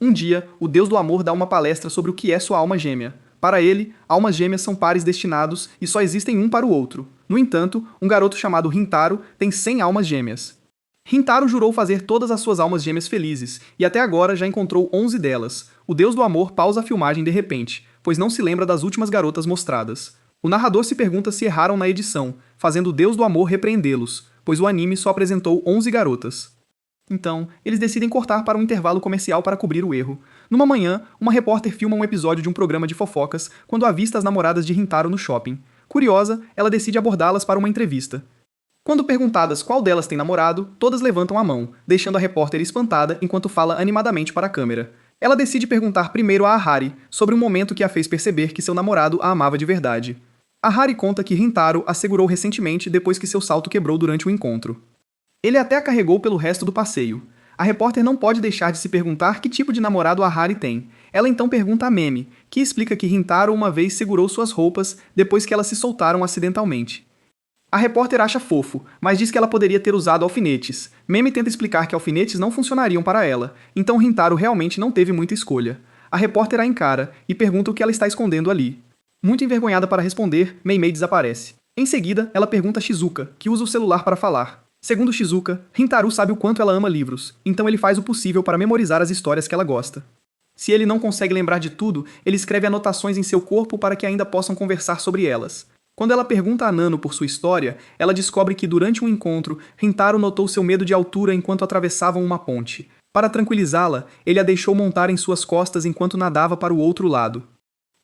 Um dia, o deus do amor dá uma palestra sobre o que é sua alma gêmea. Para ele, almas gêmeas são pares destinados e só existem um para o outro. No entanto, um garoto chamado Rintaro tem 100 almas gêmeas. Rintaro jurou fazer todas as suas almas gêmeas felizes, e até agora já encontrou 11 delas. O deus do amor pausa a filmagem de repente, pois não se lembra das últimas garotas mostradas. O narrador se pergunta se erraram na edição, fazendo o deus do amor repreendê-los, pois o anime só apresentou 11 garotas. Então, eles decidem cortar para um intervalo comercial para cobrir o erro. Numa manhã, uma repórter filma um episódio de um programa de fofocas quando avista as namoradas de Rintaro no shopping. Curiosa, ela decide abordá-las para uma entrevista. Quando perguntadas qual delas tem namorado, todas levantam a mão, deixando a repórter espantada enquanto fala animadamente para a câmera. Ela decide perguntar primeiro a Ahari sobre um momento que a fez perceber que seu namorado a amava de verdade. Ahari conta que Rintaro a segurou recentemente depois que seu salto quebrou durante o encontro. Ele até a carregou pelo resto do passeio. A repórter não pode deixar de se perguntar que tipo de namorado Ahari tem. Ela então pergunta a Meme, que explica que Rintaro uma vez segurou suas roupas depois que elas se soltaram acidentalmente. A repórter acha fofo, mas diz que ela poderia ter usado alfinetes. Meme tenta explicar que alfinetes não funcionariam para ela, então Rintaro realmente não teve muita escolha. A repórter a encara e pergunta o que ela está escondendo ali. Muito envergonhada para responder, Meimei desaparece. Em seguida, ela pergunta a Shizuka, que usa o celular para falar. Segundo Shizuka, Rintaro sabe o quanto ela ama livros, então ele faz o possível para memorizar as histórias que ela gosta. Se ele não consegue lembrar de tudo, ele escreve anotações em seu corpo para que ainda possam conversar sobre elas. Quando ela pergunta a Nano por sua história, ela descobre que durante um encontro, Rintaro notou seu medo de altura enquanto atravessavam uma ponte. Para tranquilizá-la, ele a deixou montar em suas costas enquanto nadava para o outro lado.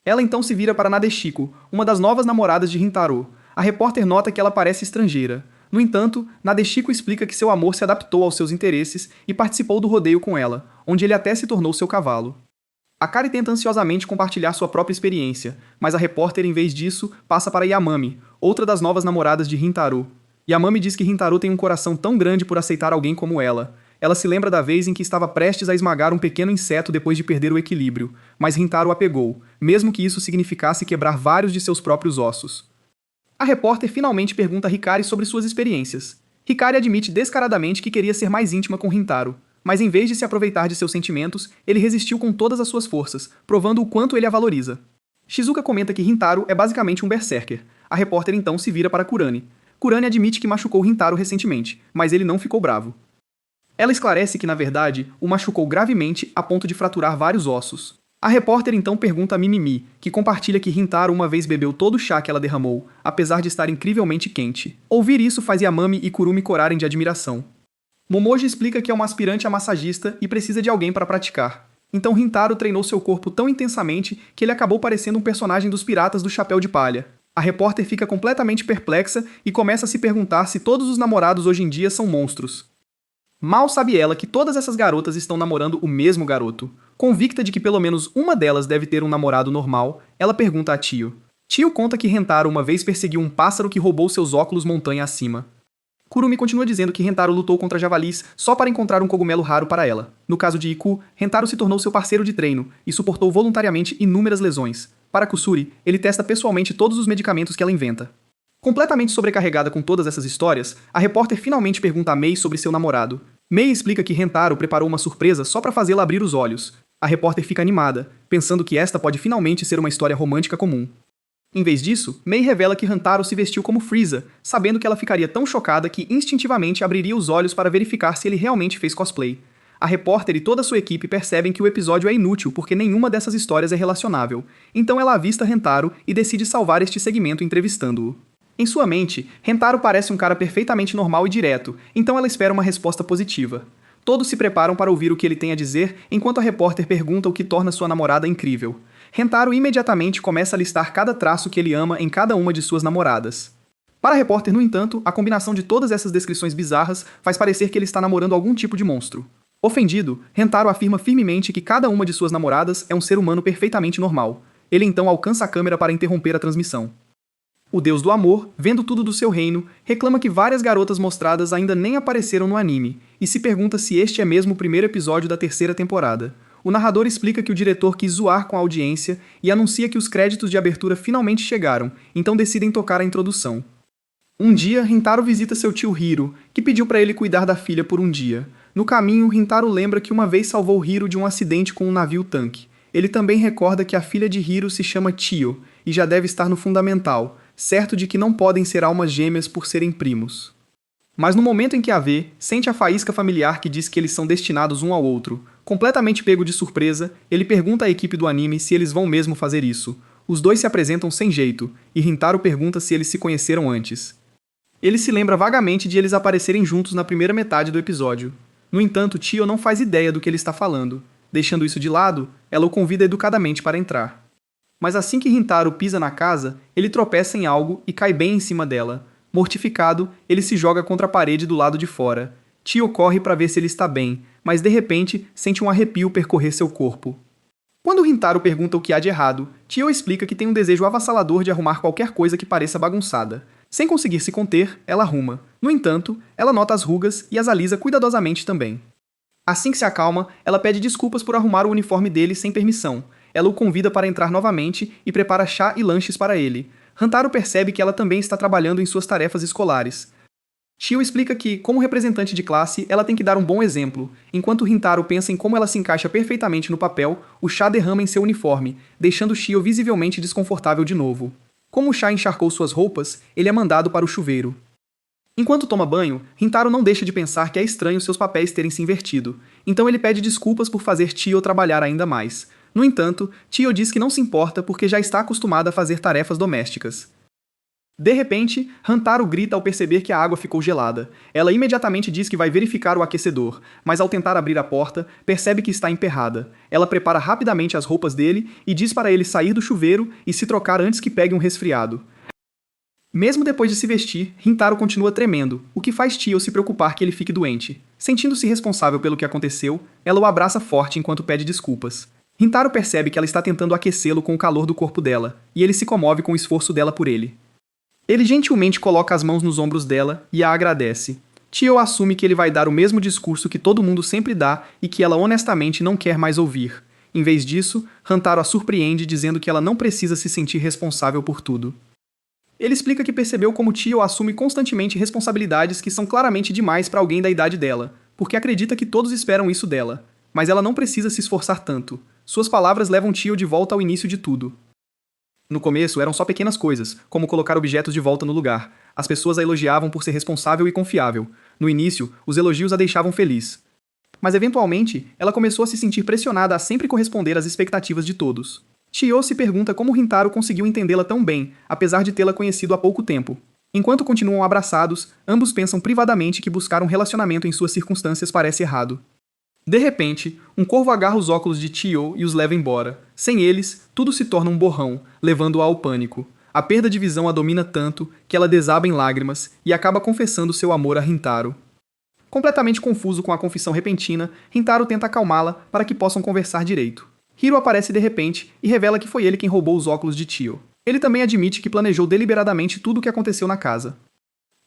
Ela então se vira para Nadeshiko, uma das novas namoradas de Rintaro. A repórter nota que ela parece estrangeira. No entanto, Nadeshiko explica que seu amor se adaptou aos seus interesses e participou do rodeio com ela, onde ele até se tornou seu cavalo. Akari tenta ansiosamente compartilhar sua própria experiência, mas a repórter, em vez disso, passa para Yamami, outra das novas namoradas de Rintaro. Yamami diz que Rintaro tem um coração tão grande por aceitar alguém como ela. Ela se lembra da vez em que estava prestes a esmagar um pequeno inseto depois de perder o equilíbrio, mas Rintaro a pegou, mesmo que isso significasse quebrar vários de seus próprios ossos. A repórter finalmente pergunta a Hikari sobre suas experiências. Hikari admite descaradamente que queria ser mais íntima com Rintaro, mas em vez de se aproveitar de seus sentimentos, ele resistiu com todas as suas forças, provando o quanto ele a valoriza. Shizuka comenta que Rintaro é basicamente um berserker. A repórter então se vira para Kurane. Kurane admite que machucou Rintaro recentemente, mas ele não ficou bravo. Ela esclarece que, na verdade, o machucou gravemente a ponto de fraturar vários ossos. A repórter então pergunta a Mimimi, que compartilha que Rintaro uma vez bebeu todo o chá que ela derramou, apesar de estar incrivelmente quente. Ouvir isso faz Yamami e Kurumi corarem de admiração. Momoji explica que é uma aspirante a massagista e precisa de alguém para praticar. Então Rintaro treinou seu corpo tão intensamente que ele acabou parecendo um personagem dos Piratas do Chapéu de Palha. A repórter fica completamente perplexa e começa a se perguntar se todos os namorados hoje em dia são monstros. Mal sabe ela que todas essas garotas estão namorando o mesmo garoto. Convicta de que pelo menos uma delas deve ter um namorado normal, ela pergunta a Tio. Tio conta que Rintaro uma vez perseguiu um pássaro que roubou seus óculos montanha acima. Kurumi continua dizendo que Rintaro lutou contra javalis só para encontrar um cogumelo raro para ela. No caso de Iku, Rintaro se tornou seu parceiro de treino e suportou voluntariamente inúmeras lesões. Para Kusuri, ele testa pessoalmente todos os medicamentos que ela inventa. Completamente sobrecarregada com todas essas histórias, a repórter finalmente pergunta a Mei sobre seu namorado. Mei explica que Rintaro preparou uma surpresa só para fazê-la abrir os olhos. A repórter fica animada, pensando que esta pode finalmente ser uma história romântica comum. Em vez disso, Mei revela que Rintaro se vestiu como Frieza, sabendo que ela ficaria tão chocada que instintivamente abriria os olhos para verificar se ele realmente fez cosplay. A repórter e toda sua equipe percebem que o episódio é inútil porque nenhuma dessas histórias é relacionável, então ela avista Rintaro e decide salvar este segmento entrevistando-o. Em sua mente, Rintaro parece um cara perfeitamente normal e direto, então ela espera uma resposta positiva. Todos se preparam para ouvir o que ele tem a dizer enquanto a repórter pergunta o que torna sua namorada incrível. Rintaro imediatamente começa a listar cada traço que ele ama em cada uma de suas namoradas. Para a repórter, no entanto, a combinação de todas essas descrições bizarras faz parecer que ele está namorando algum tipo de monstro. Ofendido, Rintaro afirma firmemente que cada uma de suas namoradas é um ser humano perfeitamente normal. Ele então alcança a câmera para interromper a transmissão. O deus do amor, vendo tudo do seu reino, reclama que várias garotas mostradas ainda nem apareceram no anime, e se pergunta se este é mesmo o primeiro episódio da terceira temporada. O narrador explica que o diretor quis zoar com a audiência e anuncia que os créditos de abertura finalmente chegaram, então decidem tocar a introdução. Um dia, Rintaro visita seu tio Hiro, que pediu para ele cuidar da filha por um dia. No caminho, Rintaro lembra que uma vez salvou Hiro de um acidente com um navio-tanque. Ele também recorda que a filha de Hiro se chama Chiyo e já deve estar no fundamental, certo de que não podem ser almas gêmeas por serem primos. Mas no momento em que a vê, sente a faísca familiar que diz que eles são destinados um ao outro. Completamente pego de surpresa, ele pergunta à equipe do anime se eles vão mesmo fazer isso. Os dois se apresentam sem jeito, e Rintaro pergunta se eles se conheceram antes. Ele se lembra vagamente de eles aparecerem juntos na primeira metade do episódio. No entanto, Chiyo não faz ideia do que ele está falando. Deixando isso de lado, ela o convida educadamente para entrar. Mas assim que Rintaro pisa na casa, ele tropeça em algo e cai bem em cima dela. Mortificado, ele se joga contra a parede do lado de fora. Chiyo corre para ver se ele está bem, mas de repente sente um arrepio percorrer seu corpo. Quando Rintaro pergunta o que há de errado, Chiyo explica que tem um desejo avassalador de arrumar qualquer coisa que pareça bagunçada. Sem conseguir se conter, ela arruma. No entanto, ela nota as rugas e as alisa cuidadosamente também. Assim que se acalma, ela pede desculpas por arrumar o uniforme dele sem permissão. Ela o convida para entrar novamente e prepara chá e lanches para ele. Rintaro percebe que ela também está trabalhando em suas tarefas escolares. Chiyo explica que, como representante de classe, ela tem que dar um bom exemplo. Enquanto Rintaro pensa em como ela se encaixa perfeitamente no papel, o chá derrama em seu uniforme, deixando Chiyo visivelmente desconfortável de novo. Como o chá encharcou suas roupas, ele é mandado para o chuveiro. Enquanto toma banho, Rintaro não deixa de pensar que é estranho seus papéis terem se invertido, então ele pede desculpas por fazer Chiyo trabalhar ainda mais. No entanto, Chiyo diz que não se importa porque já está acostumada a fazer tarefas domésticas. De repente, Rintaro grita ao perceber que a água ficou gelada. Ela imediatamente diz que vai verificar o aquecedor, mas ao tentar abrir a porta, percebe que está emperrada. Ela prepara rapidamente as roupas dele e diz para ele sair do chuveiro e se trocar antes que pegue um resfriado. Mesmo depois de se vestir, Rintaro continua tremendo, o que faz Chiyo se preocupar que ele fique doente. Sentindo-se responsável pelo que aconteceu, ela o abraça forte enquanto pede desculpas. Rintaro percebe que ela está tentando aquecê-lo com o calor do corpo dela, e ele se comove com o esforço dela por ele. Ele gentilmente coloca as mãos nos ombros dela e a agradece. Chiyo assume que ele vai dar o mesmo discurso que todo mundo sempre dá e que ela honestamente não quer mais ouvir. Em vez disso, Rintaro a surpreende dizendo que ela não precisa se sentir responsável por tudo. Ele explica que percebeu como Chiyo assume constantemente responsabilidades que são claramente demais para alguém da idade dela, porque acredita que todos esperam isso dela. Mas ela não precisa se esforçar tanto. Suas palavras levam Chiyo de volta ao início de tudo. No começo eram só pequenas coisas, como colocar objetos de volta no lugar. As pessoas a elogiavam por ser responsável e confiável. No início, os elogios a deixavam feliz. Mas eventualmente, ela começou a se sentir pressionada a sempre corresponder às expectativas de todos. Chiyo se pergunta como Rintaro conseguiu entendê-la tão bem, apesar de tê-la conhecido há pouco tempo. Enquanto continuam abraçados, ambos pensam privadamente que buscar um relacionamento em suas circunstâncias parece errado. De repente, um corvo agarra os óculos de Chiyo e os leva embora. Sem eles, tudo se torna um borrão, levando-a ao pânico. A perda de visão a domina tanto que ela desaba em lágrimas e acaba confessando seu amor a Rintaro. Completamente confuso com a confissão repentina, Rintaro tenta acalmá-la para que possam conversar direito. Hiro aparece de repente e revela que foi ele quem roubou os óculos de Chiyo. Ele também admite que planejou deliberadamente tudo o que aconteceu na casa.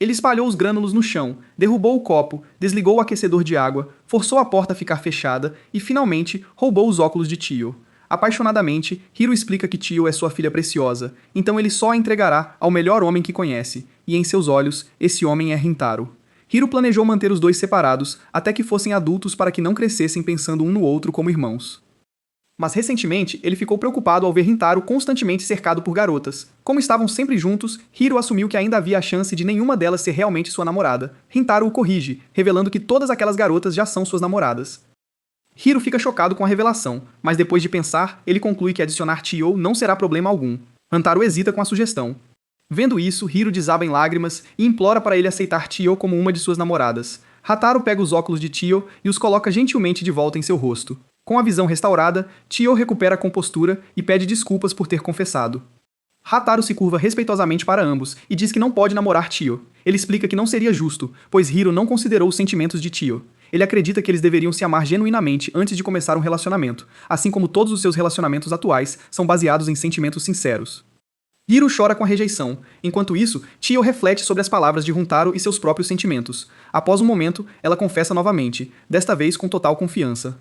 Ele espalhou os grânulos no chão, derrubou o copo, desligou o aquecedor de água, forçou a porta a ficar fechada e, finalmente, roubou os óculos de Chiyo. Apaixonadamente, Hiro explica que Chiyo é sua filha preciosa, então ele só a entregará ao melhor homem que conhece, e em seus olhos, esse homem é Rintaro. Hiro planejou manter os dois separados até que fossem adultos para que não crescessem pensando um no outro como irmãos. Mas recentemente, ele ficou preocupado ao ver Rintaro constantemente cercado por garotas. Como estavam sempre juntos, Hiro assumiu que ainda havia a chance de nenhuma delas ser realmente sua namorada. Rintaro o corrige, revelando que todas aquelas garotas já são suas namoradas. Hiro fica chocado com a revelação, mas depois de pensar, ele conclui que adicionar Chiyo não será problema algum. Rintaro hesita com a sugestão. Vendo isso, Hiro desaba em lágrimas e implora para ele aceitar Chiyo como uma de suas namoradas. Rintaro pega os óculos de Chiyo e os coloca gentilmente de volta em seu rosto. Com a visão restaurada, Chiyo recupera a compostura e pede desculpas por ter confessado. Rintaro se curva respeitosamente para ambos e diz que não pode namorar Chiyo. Ele explica que não seria justo, pois Hiro não considerou os sentimentos de Chiyo. Ele acredita que eles deveriam se amar genuinamente antes de começar um relacionamento, assim como todos os seus relacionamentos atuais são baseados em sentimentos sinceros. Hiro chora com a rejeição. Enquanto isso, Chiyo reflete sobre as palavras de Rintaro e seus próprios sentimentos. Após um momento, ela confessa novamente, desta vez com total confiança.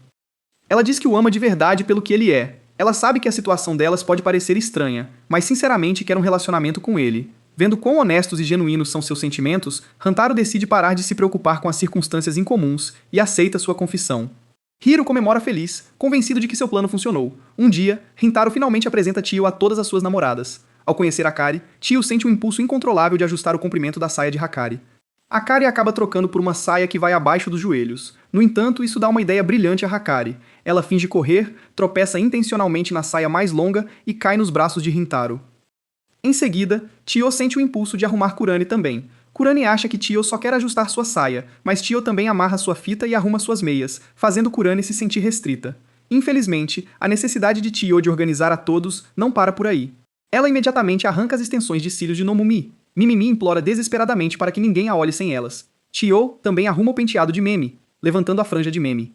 Ela diz que o ama de verdade pelo que ele é. Ela sabe que a situação delas pode parecer estranha, mas sinceramente quer um relacionamento com ele. Vendo quão honestos e genuínos são seus sentimentos, Hantaro decide parar de se preocupar com as circunstâncias incomuns e aceita sua confissão. Hiro comemora feliz, convencido de que seu plano funcionou. Um dia, Hintaro finalmente apresenta Tio a todas as suas namoradas. Ao conhecer Hakari, Tio sente um impulso incontrolável de ajustar o comprimento da saia de Hakari. Hakari acaba trocando por uma saia que vai abaixo dos joelhos. No entanto, isso dá uma ideia brilhante a Hakari. Ela finge correr, tropeça intencionalmente na saia mais longa e cai nos braços de Hintaro. Em seguida, Tio sente o impulso de arrumar Kurane também. Kurane acha que Tio só quer ajustar sua saia, mas Tio também amarra sua fita e arruma suas meias, fazendo Kurane se sentir restrita. Infelizmente, a necessidade de Tio de organizar a todos não para por aí. Ela imediatamente arranca as extensões de cílios de Nomumi. Mimimi implora desesperadamente para que ninguém a olhe sem elas. Tio também arruma o penteado de Memi, levantando a franja de Memi.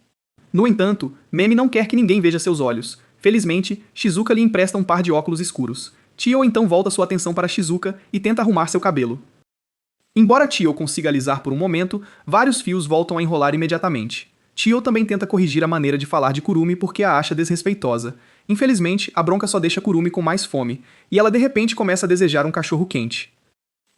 No entanto, Memi não quer que ninguém veja seus olhos. Felizmente, Shizuka lhe empresta um par de óculos escuros. Tio então volta sua atenção para Shizuka e tenta arrumar seu cabelo. Embora Tio consiga alisar por um momento, vários fios voltam a enrolar imediatamente. Tio também tenta corrigir a maneira de falar de Kurumi porque a acha desrespeitosa. Infelizmente, a bronca só deixa Kurumi com mais fome, e ela de repente começa a desejar um cachorro quente.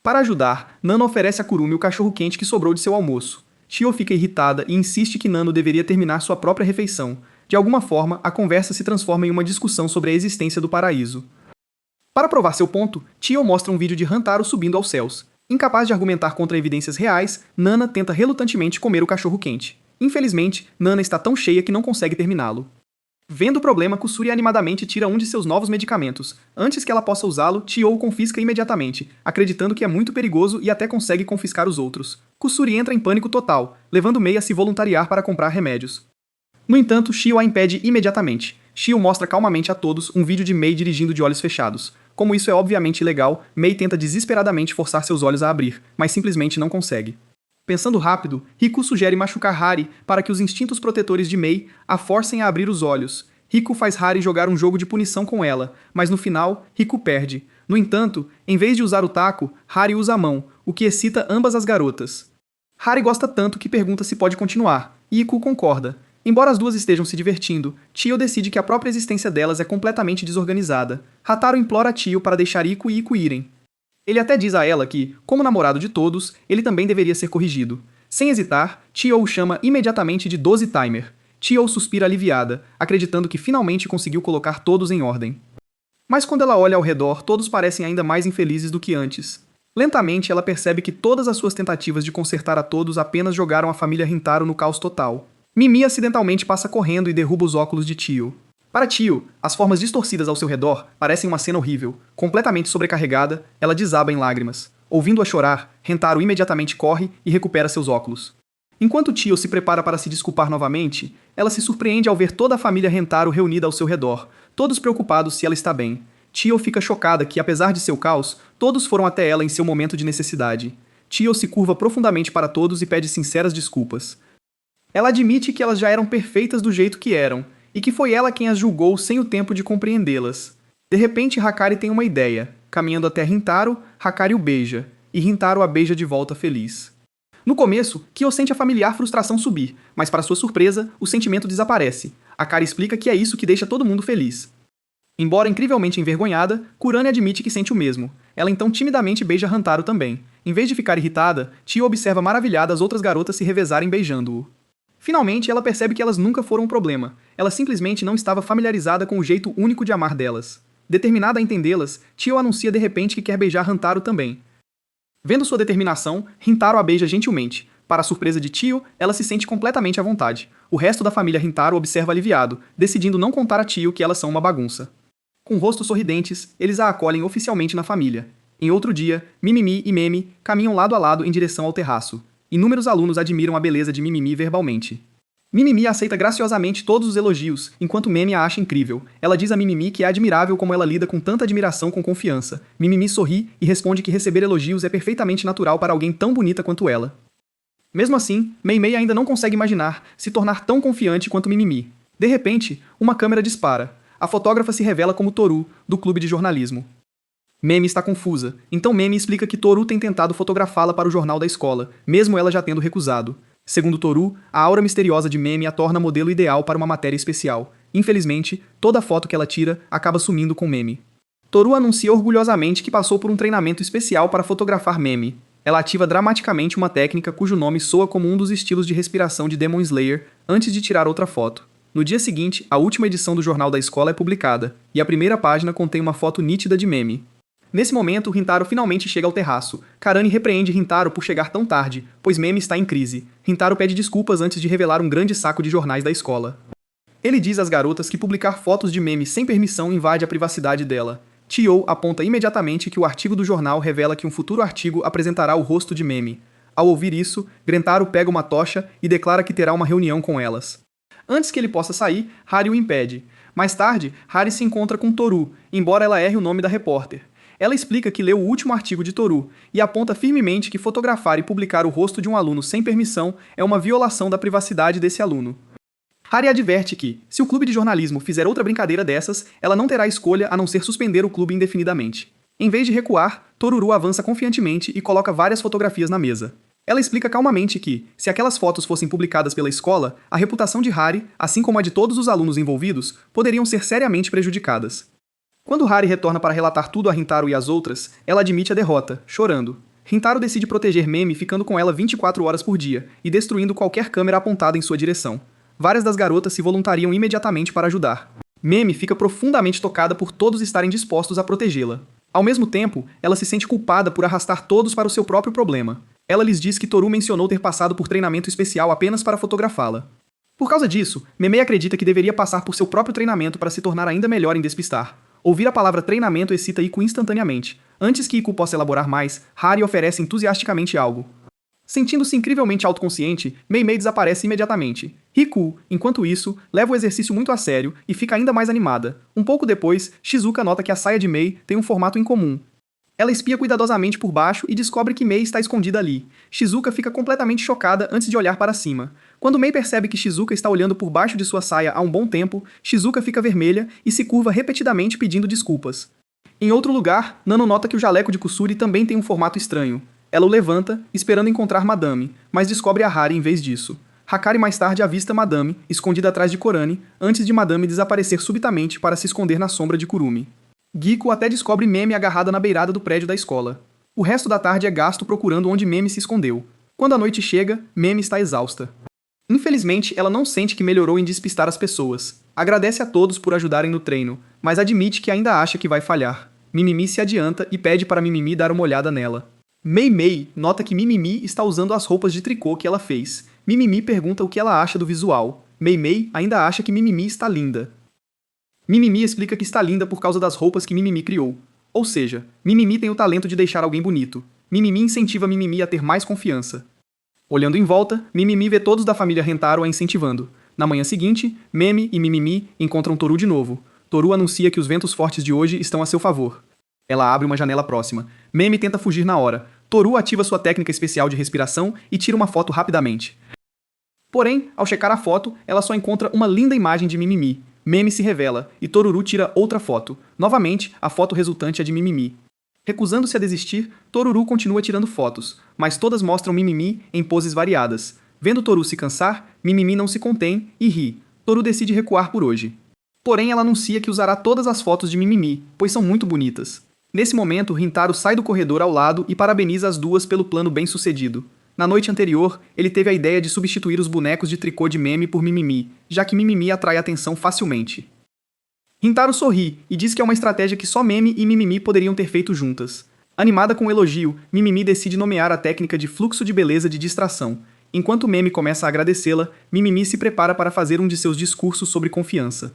Para ajudar, Nano oferece a Kurumi o cachorro quente que sobrou de seu almoço. Tio fica irritada e insiste que Nano deveria terminar sua própria refeição. De alguma forma, a conversa se transforma em uma discussão sobre a existência do paraíso. Para provar seu ponto, Tio mostra um vídeo de Hantaro subindo aos céus. Incapaz de argumentar contra evidências reais, Nana tenta relutantemente comer o cachorro quente. Infelizmente, Nana está tão cheia que não consegue terminá-lo. Vendo o problema, Kusuri animadamente tira um de seus novos medicamentos. Antes que ela possa usá-lo, Tio o confisca imediatamente, acreditando que é muito perigoso e até consegue confiscar os outros. Kusuri entra em pânico total, levando Mei a se voluntariar para comprar remédios. No entanto, Shio a impede imediatamente. Shio mostra calmamente a todos um vídeo de Mei dirigindo de olhos fechados. Como isso é obviamente ilegal, Mei tenta desesperadamente forçar seus olhos a abrir, mas simplesmente não consegue. Pensando rápido, Riku sugere machucar Hari para que os instintos protetores de Mei a forcem a abrir os olhos. Riku faz Hari jogar um jogo de punição com ela, mas no final, Riku perde. No entanto, em vez de usar o taco, Hari usa a mão, o que excita ambas as garotas. Hari gosta tanto que pergunta se pode continuar, e Riku concorda. Embora as duas estejam se divertindo, Tio decide que a própria existência delas é completamente desorganizada. Hataro implora a Tio para deixar Iku e Iku irem. Ele até diz a ela que, como namorado de todos, ele também deveria ser corrigido. Sem hesitar, Tio o chama imediatamente de 12 Timer. Tio suspira aliviada, acreditando que finalmente conseguiu colocar todos em ordem. Mas quando ela olha ao redor, todos parecem ainda mais infelizes do que antes. Lentamente, ela percebe que todas as suas tentativas de consertar a todos apenas jogaram a família Hintaro no caos total. Mimi acidentalmente passa correndo e derruba os óculos de Tio. Para Tio, as formas distorcidas ao seu redor parecem uma cena horrível. Completamente sobrecarregada, ela desaba em lágrimas. Ouvindo-a chorar, Hentaro imediatamente corre e recupera seus óculos. Enquanto Tio se prepara para se desculpar novamente, ela se surpreende ao ver toda a família Hentaro reunida ao seu redor, todos preocupados se ela está bem. Tio fica chocada que, apesar de seu caos, todos foram até ela em seu momento de necessidade. Tio se curva profundamente para todos e pede sinceras desculpas. Ela admite que elas já eram perfeitas do jeito que eram, e que foi ela quem as julgou sem o tempo de compreendê-las. De repente, Hakari tem uma ideia. Caminhando até Hintaro, Hakari o beija, e Hintaro a beija de volta feliz. No começo, Kyo sente a familiar frustração subir, mas para sua surpresa, o sentimento desaparece. Hakari explica que é isso que deixa todo mundo feliz. Embora incrivelmente envergonhada, Kurane admite que sente o mesmo. Ela então timidamente beija Hantaro também. Em vez de ficar irritada, Tio observa maravilhada as outras garotas se revezarem beijando-o. Finalmente, ela percebe que elas nunca foram um problema. Ela simplesmente não estava familiarizada com o jeito único de amar delas. Determinada a entendê-las, Tio anuncia de repente que quer beijar Hantaro também. Vendo sua determinação, Hintaro a beija gentilmente. Para a surpresa de Tio, ela se sente completamente à vontade. O resto da família Hintaro observa aliviado, decidindo não contar a Tio que elas são uma bagunça. Com rostos sorridentes, eles a acolhem oficialmente na família. Em outro dia, Mimimi e Memi caminham lado a lado em direção ao terraço. Inúmeros alunos admiram a beleza de Mimimi verbalmente. Mimimi aceita graciosamente todos os elogios, enquanto Memi a acha incrível. Ela diz a Mimimi que é admirável como ela lida com tanta admiração com confiança. Mimimi sorri e responde que receber elogios é perfeitamente natural para alguém tão bonita quanto ela. Mesmo assim, Meimei ainda não consegue imaginar se tornar tão confiante quanto Mimimi. De repente, uma câmera dispara. A fotógrafa se revela como Toru, do clube de jornalismo. Memi está confusa, então Memi explica que Toru tem tentado fotografá-la para o jornal da escola, mesmo ela já tendo recusado. Segundo Toru, a aura misteriosa de Memi a torna modelo ideal para uma matéria especial. Infelizmente, toda a foto que ela tira acaba sumindo com Memi. Toru anuncia orgulhosamente que passou por um treinamento especial para fotografar meme. Ela ativa dramaticamente uma técnica cujo nome soa como um dos estilos de respiração de Demon Slayer antes de tirar outra foto. No dia seguinte, a última edição do jornal da escola é publicada, e a primeira página contém uma foto nítida de meme. Nesse momento, Rintaro finalmente chega ao terraço. Karane repreende Rintaro por chegar tão tarde, pois Meme está em crise. Rintaro pede desculpas antes de revelar um grande saco de jornais da escola. Ele diz às garotas que publicar fotos de Meme sem permissão invade a privacidade dela. Chio aponta imediatamente que o artigo do jornal revela que um futuro artigo apresentará o rosto de Meme. Ao ouvir isso, Grentaro pega uma tocha e declara que terá uma reunião com elas. Antes que ele possa sair, Hari o impede. Mais tarde, Hari se encontra com Toru, embora ela erre o nome da repórter. Ela explica que leu o último artigo de Toru e aponta firmemente que fotografar e publicar o rosto de um aluno sem permissão é uma violação da privacidade desse aluno. Hari adverte que, se o clube de jornalismo fizer outra brincadeira dessas, ela não terá escolha a não ser suspender o clube indefinidamente. Em vez de recuar, Toruru avança confiantemente e coloca várias fotografias na mesa. Ela explica calmamente que, se aquelas fotos fossem publicadas pela escola, a reputação de Hari, assim como a de todos os alunos envolvidos, poderiam ser seriamente prejudicadas. Quando Hari retorna para relatar tudo a Rintaro e às outras, ela admite a derrota, chorando. Rintaro decide proteger Meme ficando com ela 24 horas por dia e destruindo qualquer câmera apontada em sua direção. Várias das garotas se voluntariam imediatamente para ajudar. Meme fica profundamente tocada por todos estarem dispostos a protegê-la. Ao mesmo tempo, ela se sente culpada por arrastar todos para o seu próprio problema. Ela lhes diz que Toru mencionou ter passado por treinamento especial apenas para fotografá-la. Por causa disso, Meme acredita que deveria passar por seu próprio treinamento para se tornar ainda melhor em despistar. Ouvir a palavra treinamento excita Iku instantaneamente. Antes que Iku possa elaborar mais, Hari oferece entusiasticamente algo. Sentindo-se incrivelmente autoconsciente, Mei-Mei desaparece imediatamente. Riku, enquanto isso, leva o exercício muito a sério e fica ainda mais animada. Um pouco depois, Shizuka nota que a saia de Mei tem um formato incomum. Ela espia cuidadosamente por baixo e descobre que Mei está escondida ali. Shizuka fica completamente chocada antes de olhar para cima. Quando Mei percebe que Shizuka está olhando por baixo de sua saia há um bom tempo, Shizuka fica vermelha e se curva repetidamente pedindo desculpas. Em outro lugar, Nano nota que o jaleco de Kusuri também tem um formato estranho. Ela o levanta, esperando encontrar Madame, mas descobre a Hari em vez disso. Hakari mais tarde avista Madame, escondida atrás de Korane, antes de Madame desaparecer subitamente para se esconder na sombra de Kurumi. Giko até descobre Meme agarrada na beirada do prédio da escola. O resto da tarde é gasto procurando onde Meme se escondeu. Quando a noite chega, Meme está exausta. Infelizmente, ela não sente que melhorou em despistar as pessoas. Agradece a todos por ajudarem no treino, mas admite que ainda acha que vai falhar. Mimimi se adianta e pede para Mimimi dar uma olhada nela. Mei-Mei nota que Mimimi está usando as roupas de tricô que ela fez. Mimimi pergunta o que ela acha do visual. Mei-Mei ainda acha que Mimimi está linda. Mimimi explica que está linda por causa das roupas que Mimimi criou. Ou seja, Mimimi tem o talento de deixar alguém bonito. Mimimi incentiva Mimimi a ter mais confiança. Olhando em volta, Mimimi vê todos da família Rentaro a incentivando. Na manhã seguinte, Meme e Mimimi encontram Toru de novo. Toru anuncia que os ventos fortes de hoje estão a seu favor. Ela abre uma janela próxima. Meme tenta fugir na hora. Toru ativa sua técnica especial de respiração e tira uma foto rapidamente. Porém, ao checar a foto, ela só encontra uma linda imagem de Mimimi. Meme se revela, e Toruru tira outra foto. Novamente, a foto resultante é de Mimimi. Recusando-se a desistir, Toruru continua tirando fotos, mas todas mostram Mimimi em poses variadas. Vendo Toru se cansar, Mimimi não se contém e ri. Toru decide recuar por hoje. Porém, ela anuncia que usará todas as fotos de Mimimi, pois são muito bonitas. Nesse momento, Rintaro sai do corredor ao lado e parabeniza as duas pelo plano bem-sucedido. Na noite anterior, ele teve a ideia de substituir os bonecos de tricô de Meme por Mimimi, já que Mimimi atrai atenção facilmente. Rintaro sorri e diz que é uma estratégia que só Meme e Mimimi poderiam ter feito juntas. Animada com o elogio, Mimimi decide nomear a técnica de fluxo de beleza de distração. Enquanto Meme começa a agradecê-la, Mimimi se prepara para fazer um de seus discursos sobre confiança.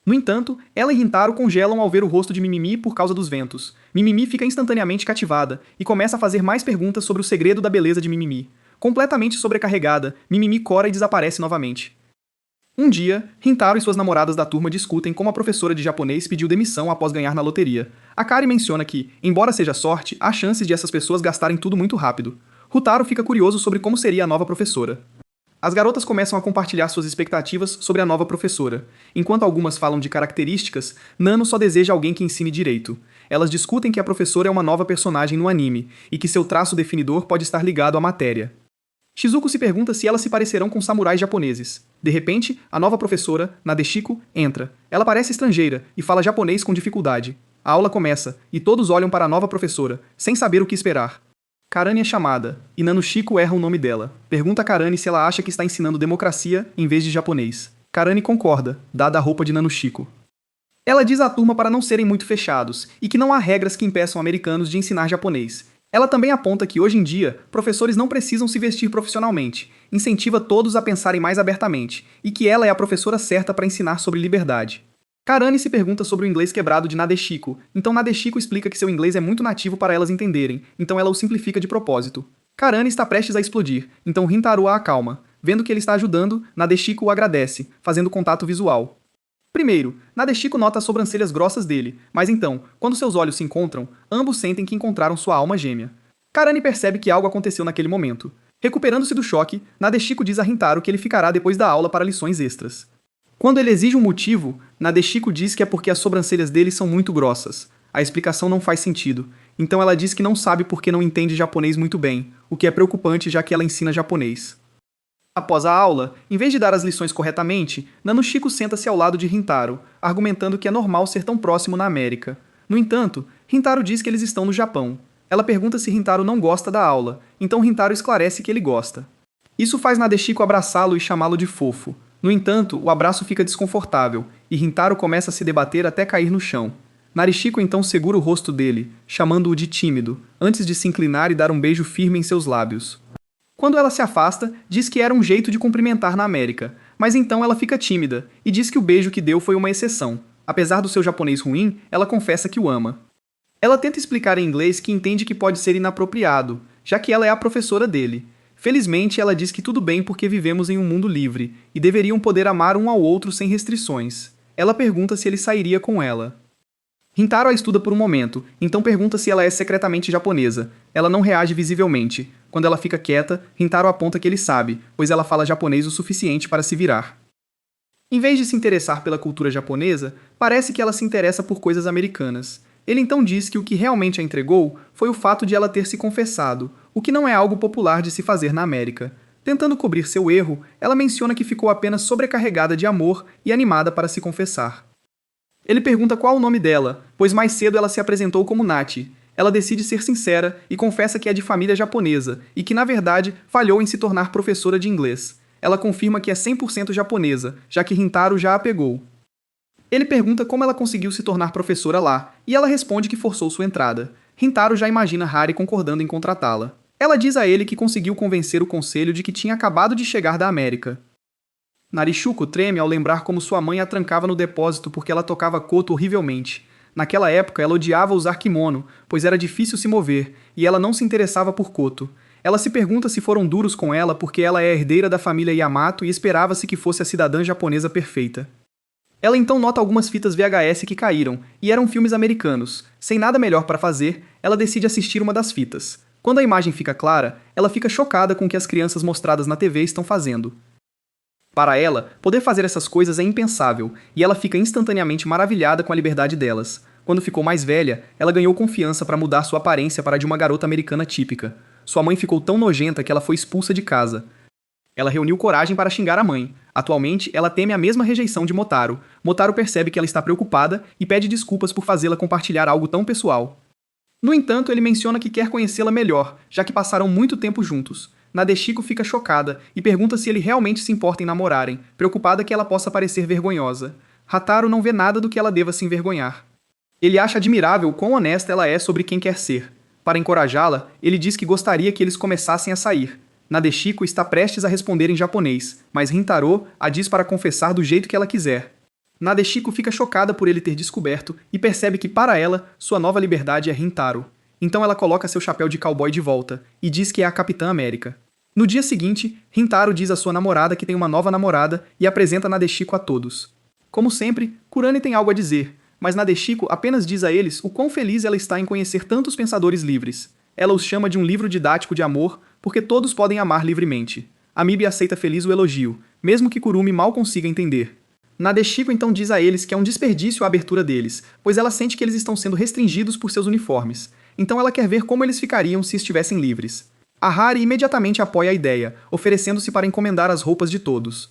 No entanto, ela e Rintaro congelam ao ver o rosto de Mimimi por causa dos ventos. Mimimi fica instantaneamente cativada e começa a fazer mais perguntas sobre o segredo da beleza de Mimimi. Completamente sobrecarregada, Mimimi cora e desaparece novamente. Um dia, Rintaro e suas namoradas da turma discutem como a professora de japonês pediu demissão após ganhar na loteria. Akari menciona que, embora seja sorte, há chances de essas pessoas gastarem tudo muito rápido. Rutaro fica curioso sobre como seria a nova professora. As garotas começam a compartilhar suas expectativas sobre a nova professora. Enquanto algumas falam de características, Nano só deseja alguém que ensine direito. Elas discutem que a professora é uma nova personagem no anime, e que seu traço definidor pode estar ligado à matéria. Shizuko se pergunta se elas se parecerão com samurais japoneses. De repente, a nova professora, Nadeshiko, entra. Ela parece estrangeira e fala japonês com dificuldade. A aula começa, e todos olham para a nova professora, sem saber o que esperar. Karane é chamada, e Nanushiko erra o nome dela. Pergunta a Karane se ela acha que está ensinando democracia em vez de japonês. Karane concorda, dada a roupa de Nanushiko. Ela diz à turma para não serem muito fechados, e que não há regras que impeçam americanos de ensinar japonês. Ela também aponta que, hoje em dia, professores não precisam se vestir profissionalmente, incentiva todos a pensarem mais abertamente, e que ela é a professora certa para ensinar sobre liberdade. Karane se pergunta sobre o inglês quebrado de Nadeshiko, então Nadeshiko explica que seu inglês é muito nativo para elas entenderem, então ela o simplifica de propósito. Karane está prestes a explodir, então Rintaro a acalma. Vendo que ele está ajudando, Nadeshiko o agradece, fazendo contato visual. Primeiro, Nadeshiko nota as sobrancelhas grossas dele, mas então, quando seus olhos se encontram, ambos sentem que encontraram sua alma gêmea. Karane percebe que algo aconteceu naquele momento. Recuperando-se do choque, Nadeshiko diz a Rintaro que ele ficará depois da aula para lições extras. Quando ele exige um motivo, Nadeshiko diz que é porque as sobrancelhas dele são muito grossas. A explicação não faz sentido, então ela diz que não sabe porque não entende japonês muito bem, o que é preocupante já que ela ensina japonês. Após a aula, em vez de dar as lições corretamente, Nanushiko senta-se ao lado de Rintaro, argumentando que é normal ser tão próximo na América. No entanto, Rintaro diz que eles estão no Japão. Ela pergunta se Rintaro não gosta da aula, então Rintaro esclarece que ele gosta. Isso faz Nadeshiko abraçá-lo e chamá-lo de fofo. No entanto, o abraço fica desconfortável, e Rintaro começa a se debater até cair no chão. Narishiko então segura o rosto dele, chamando-o de tímido, antes de se inclinar e dar um beijo firme em seus lábios. Quando ela se afasta, diz que era um jeito de cumprimentar na América, mas então ela fica tímida, e diz que o beijo que deu foi uma exceção. Apesar do seu japonês ruim, ela confessa que o ama. Ela tenta explicar em inglês que entende que pode ser inapropriado, já que ela é a professora dele. Felizmente, ela diz que tudo bem porque vivemos em um mundo livre, e deveriam poder amar um ao outro sem restrições. Ela pergunta se ele sairia com ela. Rintaro a estuda por um momento, então pergunta se ela é secretamente japonesa. Ela não reage visivelmente. Quando ela fica quieta, Rintaro aponta que ele sabe, pois ela fala japonês o suficiente para se virar. Em vez de se interessar pela cultura japonesa, parece que ela se interessa por coisas americanas. Ele então diz que o que realmente a entregou foi o fato de ela ter se confessado, o que não é algo popular de se fazer na América. Tentando cobrir seu erro, ela menciona que ficou apenas sobrecarregada de amor e animada para se confessar. Ele pergunta qual o nome dela, pois mais cedo ela se apresentou como Nachi. Ela decide ser sincera e confessa que é de família japonesa e que, na verdade, falhou em se tornar professora de inglês. Ela confirma que é 100% japonesa, já que Rintaro já a pegou. Ele pergunta como ela conseguiu se tornar professora lá, e ela responde que forçou sua entrada. Rintaro já imagina Hari concordando em contratá-la. Ela diz a ele que conseguiu convencer o conselho de que tinha acabado de chegar da América. Narishiko treme ao lembrar como sua mãe a trancava no depósito porque ela tocava koto horrivelmente. Naquela época, ela odiava usar kimono, pois era difícil se mover, e ela não se interessava por koto. Ela se pergunta se foram duros com ela porque ela é herdeira da família Yamato e esperava-se que fosse a cidadã japonesa perfeita. Ela então nota algumas fitas VHS que caíram, e eram filmes americanos. Sem nada melhor para fazer, ela decide assistir uma das fitas. Quando a imagem fica clara, ela fica chocada com o que as crianças mostradas na TV estão fazendo. Para ela, poder fazer essas coisas é impensável, e ela fica instantaneamente maravilhada com a liberdade delas. Quando ficou mais velha, ela ganhou confiança para mudar sua aparência para a de uma garota americana típica. Sua mãe ficou tão nojenta que ela foi expulsa de casa. Ela reuniu coragem para xingar a mãe. Atualmente, ela teme a mesma rejeição de Motaro. Motaro percebe que ela está preocupada e pede desculpas por fazê-la compartilhar algo tão pessoal. No entanto, ele menciona que quer conhecê-la melhor, já que passaram muito tempo juntos. Nadeshiko fica chocada e pergunta se ele realmente se importa em namorarem, preocupada que ela possa parecer vergonhosa. Hataro não vê nada do que ela deva se envergonhar. Ele acha admirável o quão honesta ela é sobre quem quer ser. Para encorajá-la, ele diz que gostaria que eles começassem a sair. Nadeshiko está prestes a responder em japonês, mas Rintaro a diz para confessar do jeito que ela quiser. Nadeshiko fica chocada por ele ter descoberto e percebe que, para ela, sua nova liberdade é Rintaro. Então ela coloca seu chapéu de cowboy de volta e diz que é a Capitã América. No dia seguinte, Rintaro diz à sua namorada que tem uma nova namorada e apresenta Nadeshiko a todos. Como sempre, Kurane tem algo a dizer, mas Nadeshiko apenas diz a eles o quão feliz ela está em conhecer tantos pensadores livres. Ela os chama de um livro didático de amor, porque todos podem amar livremente. Amibe aceita feliz o elogio, mesmo que Kurumi mal consiga entender. Nadeshiko então diz a eles que é um desperdício a abertura deles, pois ela sente que eles estão sendo restringidos por seus uniformes. Então ela quer ver como eles ficariam se estivessem livres. A Hari imediatamente apoia a ideia, oferecendo-se para encomendar as roupas de todos.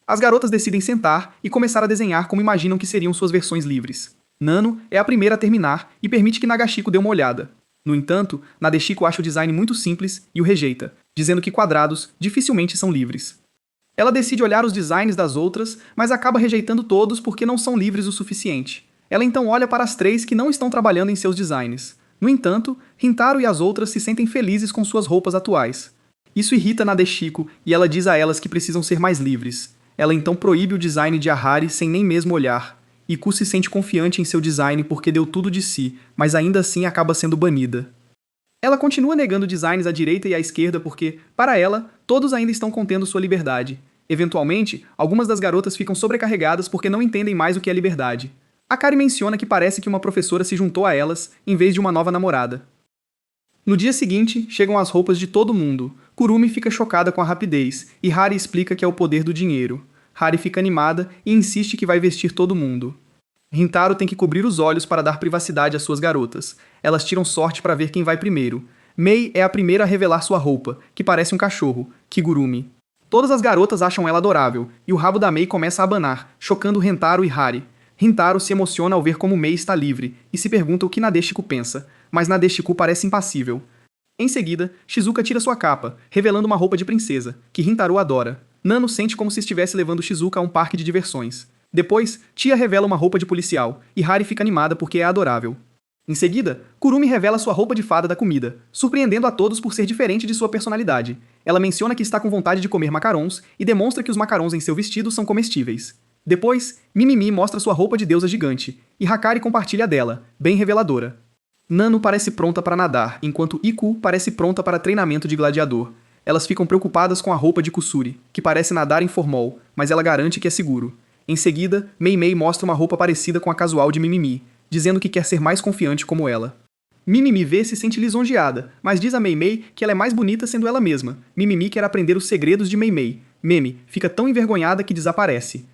As garotas decidem sentar e começar a desenhar como imaginam que seriam suas versões livres. Nano é a primeira a terminar e permite que Nagashiko dê uma olhada. No entanto, Nadeshiko acha o design muito simples e o rejeita, dizendo que quadrados dificilmente são livres. Ela decide olhar os designs das outras, mas acaba rejeitando todos porque não são livres o suficiente. Ela então olha para as três que não estão trabalhando em seus designs. No entanto, Rintaro e as outras se sentem felizes com suas roupas atuais. Isso irrita Nadeshiko e ela diz a elas que precisam ser mais livres. Ela então proíbe o design de Ahari sem nem mesmo olhar. Iku se sente confiante em seu design porque deu tudo de si, mas ainda assim acaba sendo banida. Ela continua negando designs à direita e à esquerda porque, para ela, todos ainda estão contendo sua liberdade. Eventualmente, algumas das garotas ficam sobrecarregadas porque não entendem mais o que é liberdade. Akari menciona que parece que uma professora se juntou a elas, em vez de uma nova namorada. No dia seguinte, chegam as roupas de todo mundo. Kurumi fica chocada com a rapidez, e Hari explica que é o poder do dinheiro. Hari fica animada e insiste que vai vestir todo mundo. Rintaro tem que cobrir os olhos para dar privacidade às suas garotas. Elas tiram sorte para ver quem vai primeiro. Mei é a primeira a revelar sua roupa, que parece um cachorro, Kigurumi. Todas as garotas acham ela adorável, e o rabo da Mei começa a abanar, chocando Rintaro e Hari. Rintaro se emociona ao ver como Mei está livre, e se pergunta o que Nadeshiko pensa, mas Nadeshiko parece impassível. Em seguida, Shizuka tira sua capa, revelando uma roupa de princesa, que Rintaro adora. Nano sente como se estivesse levando Shizuka a um parque de diversões. Depois, Tia revela uma roupa de policial, e Hari fica animada porque é adorável. Em seguida, Kurumi revela sua roupa de fada da comida, surpreendendo a todos por ser diferente de sua personalidade. Ela menciona que está com vontade de comer macarons e demonstra que os macarons em seu vestido são comestíveis. Depois, Mimimi mostra sua roupa de deusa gigante, e Hakari compartilha dela, bem reveladora. Nano parece pronta para nadar, enquanto Iku parece pronta para treinamento de gladiador. Elas ficam preocupadas com a roupa de Kusuri, que parece nadar em formol, mas ela garante que é seguro. Em seguida, Mei mostra uma roupa parecida com a casual de Mimimi, dizendo que quer ser mais confiante como ela. Mimimi vê se sente lisonjeada, mas diz a Mei que ela é mais bonita sendo ela mesma. Mimimi quer aprender os segredos de Mei. Meme fica tão envergonhada que desaparece.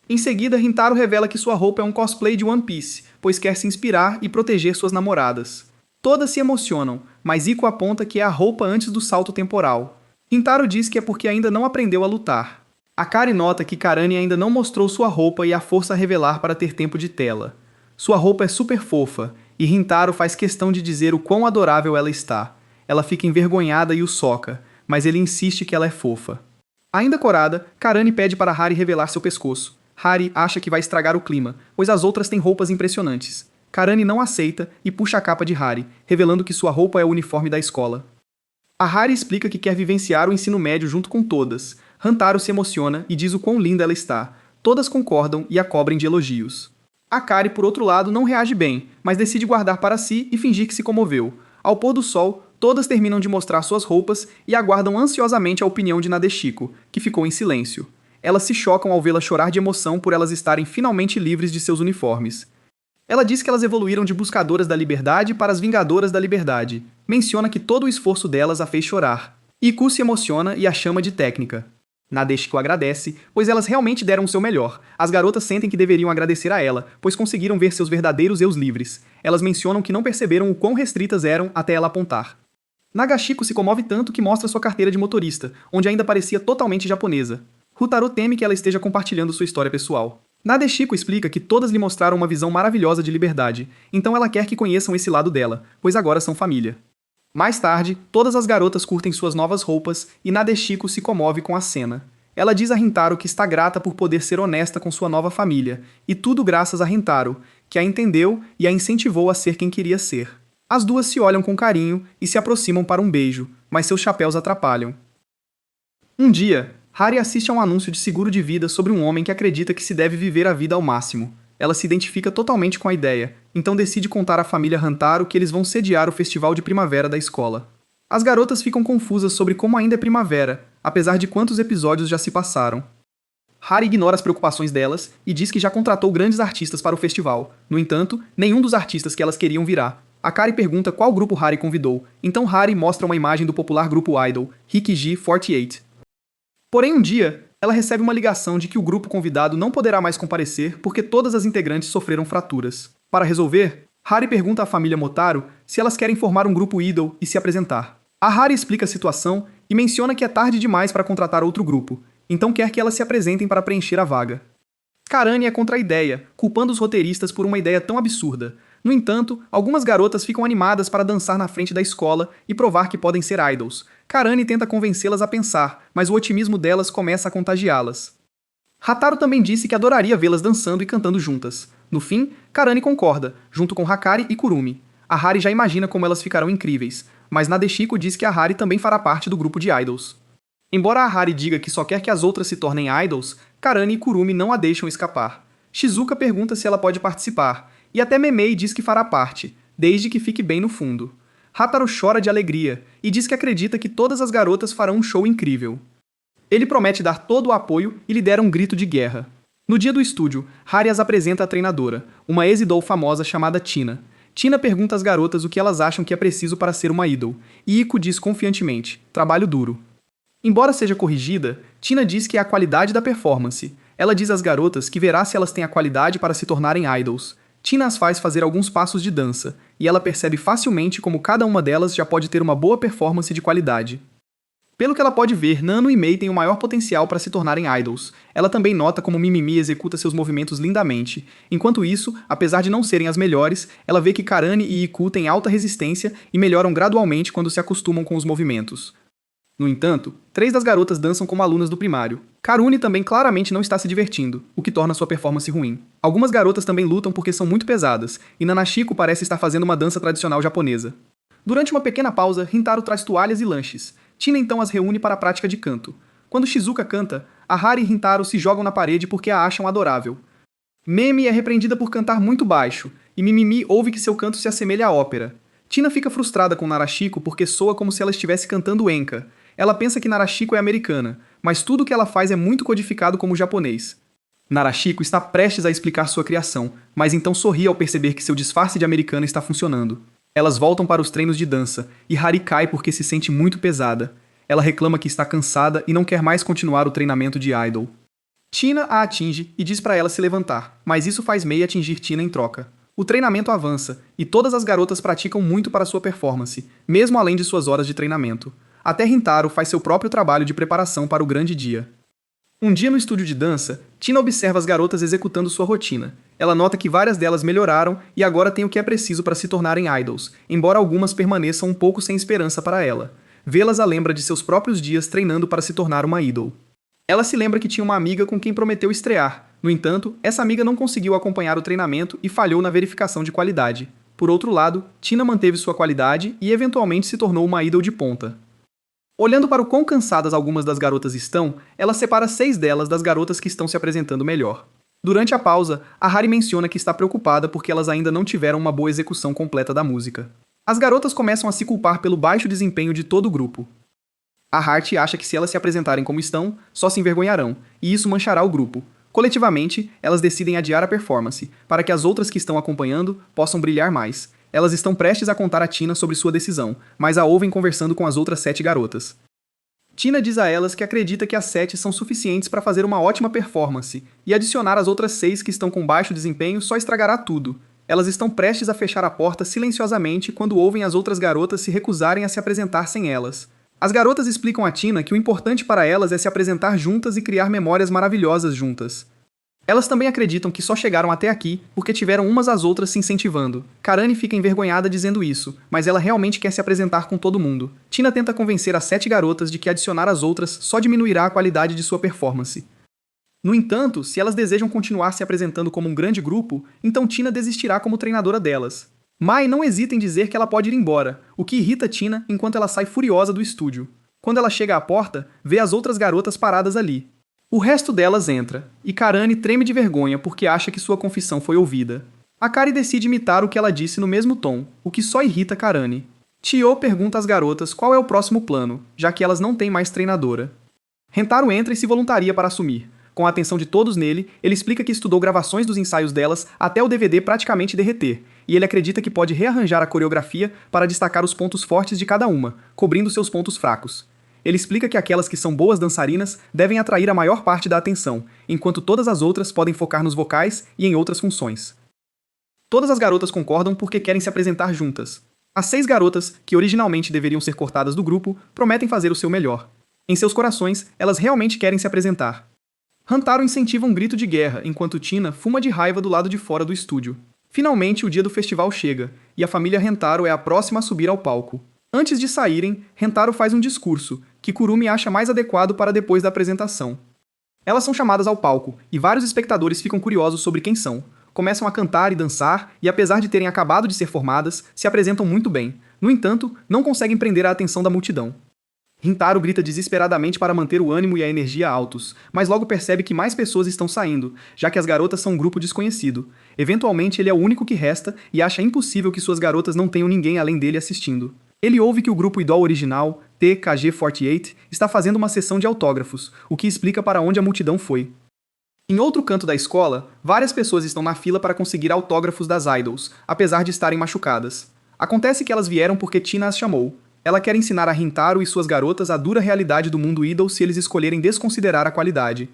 Em seguida, Rintaro revela que sua roupa é um cosplay de One Piece, pois quer se inspirar e proteger suas namoradas. Todas se emocionam, mas Iku aponta que é a roupa antes do salto temporal. Rintaro diz que é porque ainda não aprendeu a lutar. Akari nota que Karane ainda não mostrou sua roupa e a força a revelar para ter tempo de tela. Sua roupa é super fofa, e Rintaro faz questão de dizer o quão adorável ela está. Ela fica envergonhada e o soca, mas ele insiste que ela é fofa. Ainda corada, Karane pede para Hari revelar seu pescoço. Hari acha que vai estragar o clima, pois as outras têm roupas impressionantes. Karane não aceita e puxa a capa de Hari, revelando que sua roupa é o uniforme da escola. A Hari explica que quer vivenciar o ensino médio junto com todas. Rantaro se emociona e diz o quão linda ela está. Todas concordam e a cobrem de elogios. Akari, por outro lado, não reage bem, mas decide guardar para si e fingir que se comoveu. Ao pôr do sol, todas terminam de mostrar suas roupas e aguardam ansiosamente a opinião de Nadeshiko, que ficou em silêncio. Elas se chocam ao vê-la chorar de emoção por elas estarem finalmente livres de seus uniformes. Ela diz que elas evoluíram de buscadoras da liberdade para as vingadoras da liberdade. Menciona que todo o esforço delas a fez chorar. Iku se emociona e a chama de técnica. Nadeshiko agradece, pois elas realmente deram o seu melhor. As garotas sentem que deveriam agradecer a ela, pois conseguiram ver seus verdadeiros eus livres. Elas mencionam que não perceberam o quão restritas eram até ela apontar. Nagashiko se comove tanto que mostra sua carteira de motorista, onde ainda parecia totalmente japonesa. Rutaro teme que ela esteja compartilhando sua história pessoal. Nadeshiko explica que todas lhe mostraram uma visão maravilhosa de liberdade, então ela quer que conheçam esse lado dela, pois agora são família. Mais tarde, todas as garotas curtem suas novas roupas e Nadeshiko se comove com a cena. Ela diz a Rintaro que está grata por poder ser honesta com sua nova família, e tudo graças a Rintaro, que a entendeu e a incentivou a ser quem queria ser. As duas se olham com carinho e se aproximam para um beijo, mas seus chapéus atrapalham. Um dia, Hari assiste a um anúncio de seguro de vida sobre um homem que acredita que se deve viver a vida ao máximo. Ela se identifica totalmente com a ideia, então decide contar à família Rantaro que eles vão sediar o festival de primavera da escola. As garotas ficam confusas sobre como ainda é primavera, apesar de quantos episódios já se passaram. Hari ignora as preocupações delas e diz que já contratou grandes artistas para o festival. No entanto, nenhum dos artistas que elas queriam virá. Akari pergunta qual grupo Hari convidou, então Hari mostra uma imagem do popular grupo idol, Rikiji 48. Porém, um dia, ela recebe uma ligação de que o grupo convidado não poderá mais comparecer porque todas as integrantes sofreram fraturas. Para resolver, Hari pergunta à família Motaro se elas querem formar um grupo idol e se apresentar. A Hari explica a situação e menciona que é tarde demais para contratar outro grupo, então quer que elas se apresentem para preencher a vaga. Karane é contra a ideia, culpando os roteiristas por uma ideia tão absurda. No entanto, algumas garotas ficam animadas para dançar na frente da escola e provar que podem ser idols. Karane tenta convencê-las a pensar, mas o otimismo delas começa a contagiá-las. Hataro também disse que adoraria vê-las dançando e cantando juntas. No fim, Karane concorda, junto com Hakari e Kurumi. A Hari já imagina como elas ficarão incríveis, mas Nadeshiko diz que a Hari também fará parte do grupo de idols. Embora a Hari diga que só quer que as outras se tornem idols, Karane e Kurumi não a deixam escapar. Shizuka pergunta se ela pode participar, e até Memei diz que fará parte, desde que fique bem no fundo. Hataro chora de alegria e diz que acredita que todas as garotas farão um show incrível. Ele promete dar todo o apoio e lidera um grito de guerra. No dia do estúdio, Hari as apresenta à treinadora, uma ex-idol famosa chamada Tina. Tina pergunta às garotas o que elas acham que é preciso para ser uma idol, e Iko diz confiantemente, trabalho duro. Embora seja corrigida, Tina diz que é a qualidade da performance. Ela diz às garotas que verá se elas têm a qualidade para se tornarem idols. Tina as faz fazer alguns passos de dança, e ela percebe facilmente como cada uma delas já pode ter uma boa performance de qualidade. Pelo que ela pode ver, Nano e Mei têm o maior potencial para se tornarem idols. Ela também nota como Mimimi executa seus movimentos lindamente. Enquanto isso, apesar de não serem as melhores, ela vê que Karane e Iku têm alta resistência e melhoram gradualmente quando se acostumam com os movimentos. No entanto, 3 das garotas dançam como alunas do primário. Karune também claramente não está se divertindo, o que torna sua performance ruim. Algumas garotas também lutam porque são muito pesadas, e Nanashiko parece estar fazendo uma dança tradicional japonesa. Durante uma pequena pausa, Rintaro traz toalhas e lanches. Tina então as reúne para a prática de canto. Quando Shizuka canta, a Hari e Rintaro se jogam na parede porque a acham adorável. Memi é repreendida por cantar muito baixo, e Mimimi ouve que seu canto se assemelha à ópera. Tina fica frustrada com Narashiko porque soa como se ela estivesse cantando enka. Ela pensa que Narashiko é americana, mas tudo o que ela faz é muito codificado como japonês. Narashiko está prestes a explicar sua criação, mas então sorri ao perceber que seu disfarce de americana está funcionando. Elas voltam para os treinos de dança, e Hari cai porque se sente muito pesada. Ela reclama que está cansada e não quer mais continuar o treinamento de idol. Tina a atinge e diz para ela se levantar, mas isso faz Mei atingir Tina em troca. O treinamento avança, e todas as garotas praticam muito para sua performance, mesmo além de suas horas de treinamento. Até Rintaro faz seu próprio trabalho de preparação para o grande dia. Um dia no estúdio de dança, Tina observa as garotas executando sua rotina. Ela nota que várias delas melhoraram e agora têm o que é preciso para se tornarem idols, embora algumas permaneçam um pouco sem esperança para ela. Vê-las a lembra de seus próprios dias treinando para se tornar uma idol. Ela se lembra que tinha uma amiga com quem prometeu estrear. No entanto, essa amiga não conseguiu acompanhar o treinamento e falhou na verificação de qualidade. Por outro lado, Tina manteve sua qualidade e eventualmente se tornou uma idol de ponta. Olhando para o quão cansadas algumas das garotas estão, ela separa 6 delas das garotas que estão se apresentando melhor. Durante a pausa, a Hari menciona que está preocupada porque elas ainda não tiveram uma boa execução completa da música. As garotas começam a se culpar pelo baixo desempenho de todo o grupo. A Heart acha que se elas se apresentarem como estão, só se envergonharão, e isso manchará o grupo. Coletivamente, elas decidem adiar a performance, para que as outras que estão acompanhando possam brilhar mais. Elas estão prestes a contar a Tina sobre sua decisão, mas a ouvem conversando com as outras 7 garotas. Tina diz a elas que acredita que as 7 são suficientes para fazer uma ótima performance, e adicionar as outras 6 que estão com baixo desempenho só estragará tudo. Elas estão prestes a fechar a porta silenciosamente quando ouvem as outras garotas se recusarem a se apresentar sem elas. As garotas explicam a Tina que o importante para elas é se apresentar juntas e criar memórias maravilhosas juntas. Elas também acreditam que só chegaram até aqui porque tiveram umas às outras se incentivando. Karane fica envergonhada dizendo isso, mas ela realmente quer se apresentar com todo mundo. Tina tenta convencer as 7 garotas de que adicionar as outras só diminuirá a qualidade de sua performance. No entanto, se elas desejam continuar se apresentando como um grande grupo, então Tina desistirá como treinadora delas. Mai não hesita em dizer que ela pode ir embora, o que irrita Tina enquanto ela sai furiosa do estúdio. Quando ela chega à porta, vê as outras garotas paradas ali. O resto delas entra, e Karane treme de vergonha porque acha que sua confissão foi ouvida. Akari decide imitar o que ela disse no mesmo tom, o que só irrita Karane. Chio pergunta às garotas qual é o próximo plano, já que elas não têm mais treinadora. Rentaro entra e se voluntaria para assumir. Com a atenção de todos nele, ele explica que estudou gravações dos ensaios delas até o DVD praticamente derreter, e ele acredita que pode rearranjar a coreografia para destacar os pontos fortes de cada uma, cobrindo seus pontos fracos. Ele explica que aquelas que são boas dançarinas devem atrair a maior parte da atenção, enquanto todas as outras podem focar nos vocais e em outras funções. Todas as garotas concordam porque querem se apresentar juntas. As 6 garotas, que originalmente deveriam ser cortadas do grupo, prometem fazer o seu melhor. Em seus corações, elas realmente querem se apresentar. Hantaro incentiva um grito de guerra, enquanto Tina fuma de raiva do lado de fora do estúdio. Finalmente, o dia do festival chega, e a família Hentaro é a próxima a subir ao palco. Antes de saírem, Hentaro faz um discurso, que Kurumi acha mais adequado para depois da apresentação. Elas são chamadas ao palco, e vários espectadores ficam curiosos sobre quem são. Começam a cantar e dançar, e apesar de terem acabado de ser formadas, se apresentam muito bem. No entanto, não conseguem prender a atenção da multidão. Hintaro grita desesperadamente para manter o ânimo e a energia altos, mas logo percebe que mais pessoas estão saindo, já que as garotas são um grupo desconhecido. Eventualmente ele é o único que resta e acha impossível que suas garotas não tenham ninguém além dele assistindo. Ele ouve que o grupo idol original, TKG48, está fazendo uma sessão de autógrafos, o que explica para onde a multidão foi. Em outro canto da escola, várias pessoas estão na fila para conseguir autógrafos das idols, apesar de estarem machucadas. Acontece que elas vieram porque Tina as chamou. Ela quer ensinar a Hintaro e suas garotas a dura realidade do mundo idol se eles escolherem desconsiderar a qualidade.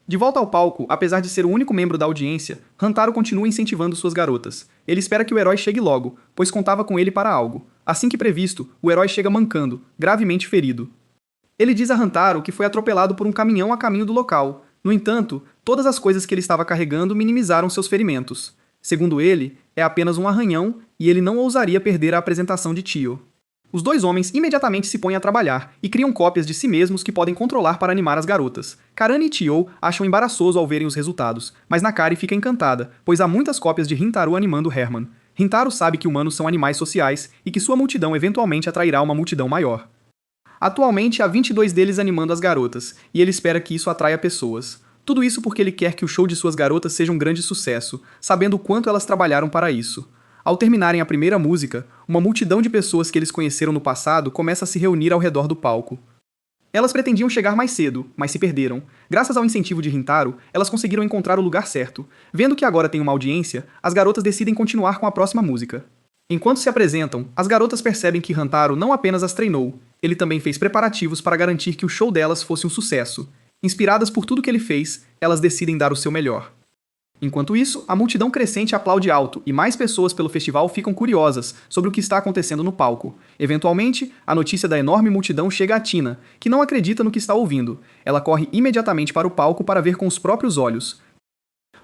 De volta ao palco, apesar de ser o único membro da audiência, Hantaro continua incentivando suas garotas. Ele espera que o herói chegue logo, pois contava com ele para algo. Assim que previsto, o herói chega mancando, gravemente ferido. Ele diz a Hantaro que foi atropelado por um caminhão a caminho do local. No entanto, todas as coisas que ele estava carregando minimizaram seus ferimentos. Segundo ele, é apenas um arranhão e ele não ousaria perder a apresentação de Tio. Os dois homens imediatamente se põem a trabalhar e criam cópias de si mesmos que podem controlar para animar as garotas. Karane e Tio acham embaraçoso ao verem os resultados, mas Nakari fica encantada, pois há muitas cópias de Hintaro animando Herman. Hintaro sabe que humanos são animais sociais e que sua multidão eventualmente atrairá uma multidão maior. Atualmente há 22 deles animando as garotas, e ele espera que isso atraia pessoas. Tudo isso porque ele quer que o show de suas garotas seja um grande sucesso, sabendo o quanto elas trabalharam para isso. Ao terminarem a primeira música, uma multidão de pessoas que eles conheceram no passado começa a se reunir ao redor do palco. Elas pretendiam chegar mais cedo, mas se perderam. Graças ao incentivo de Hintaro, elas conseguiram encontrar o lugar certo. Vendo que agora tem uma audiência, as garotas decidem continuar com a próxima música. Enquanto se apresentam, as garotas percebem que Hantaro não apenas as treinou, ele também fez preparativos para garantir que o show delas fosse um sucesso. Inspiradas por tudo que ele fez, elas decidem dar o seu melhor. Enquanto isso, a multidão crescente aplaude alto e mais pessoas pelo festival ficam curiosas sobre o que está acontecendo no palco. Eventualmente, a notícia da enorme multidão chega a Tina, que não acredita no que está ouvindo. Ela corre imediatamente para o palco para ver com os próprios olhos.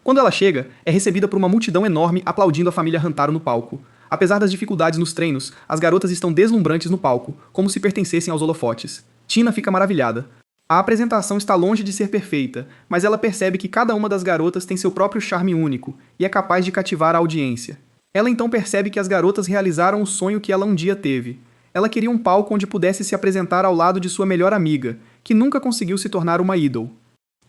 Quando ela chega, é recebida por uma multidão enorme aplaudindo a família Hantaro no palco. Apesar das dificuldades nos treinos, as garotas estão deslumbrantes no palco, como se pertencessem aos holofotes. Tina fica maravilhada. A apresentação está longe de ser perfeita, mas ela percebe que cada uma das garotas tem seu próprio charme único e é capaz de cativar a audiência. Ela então percebe que as garotas realizaram o sonho que ela um dia teve. Ela queria um palco onde pudesse se apresentar ao lado de sua melhor amiga, que nunca conseguiu se tornar uma idol.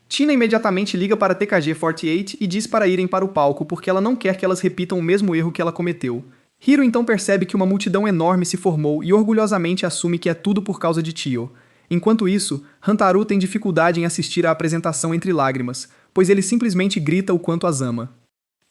Tina imediatamente liga para TKG48 e diz para irem para o palco porque ela não quer que elas repitam o mesmo erro que ela cometeu. Hiro então percebe que uma multidão enorme se formou e orgulhosamente assume que é tudo por causa de Tio. Enquanto isso, Hantaro tem dificuldade em assistir à apresentação entre lágrimas, pois ele simplesmente grita o quanto as ama.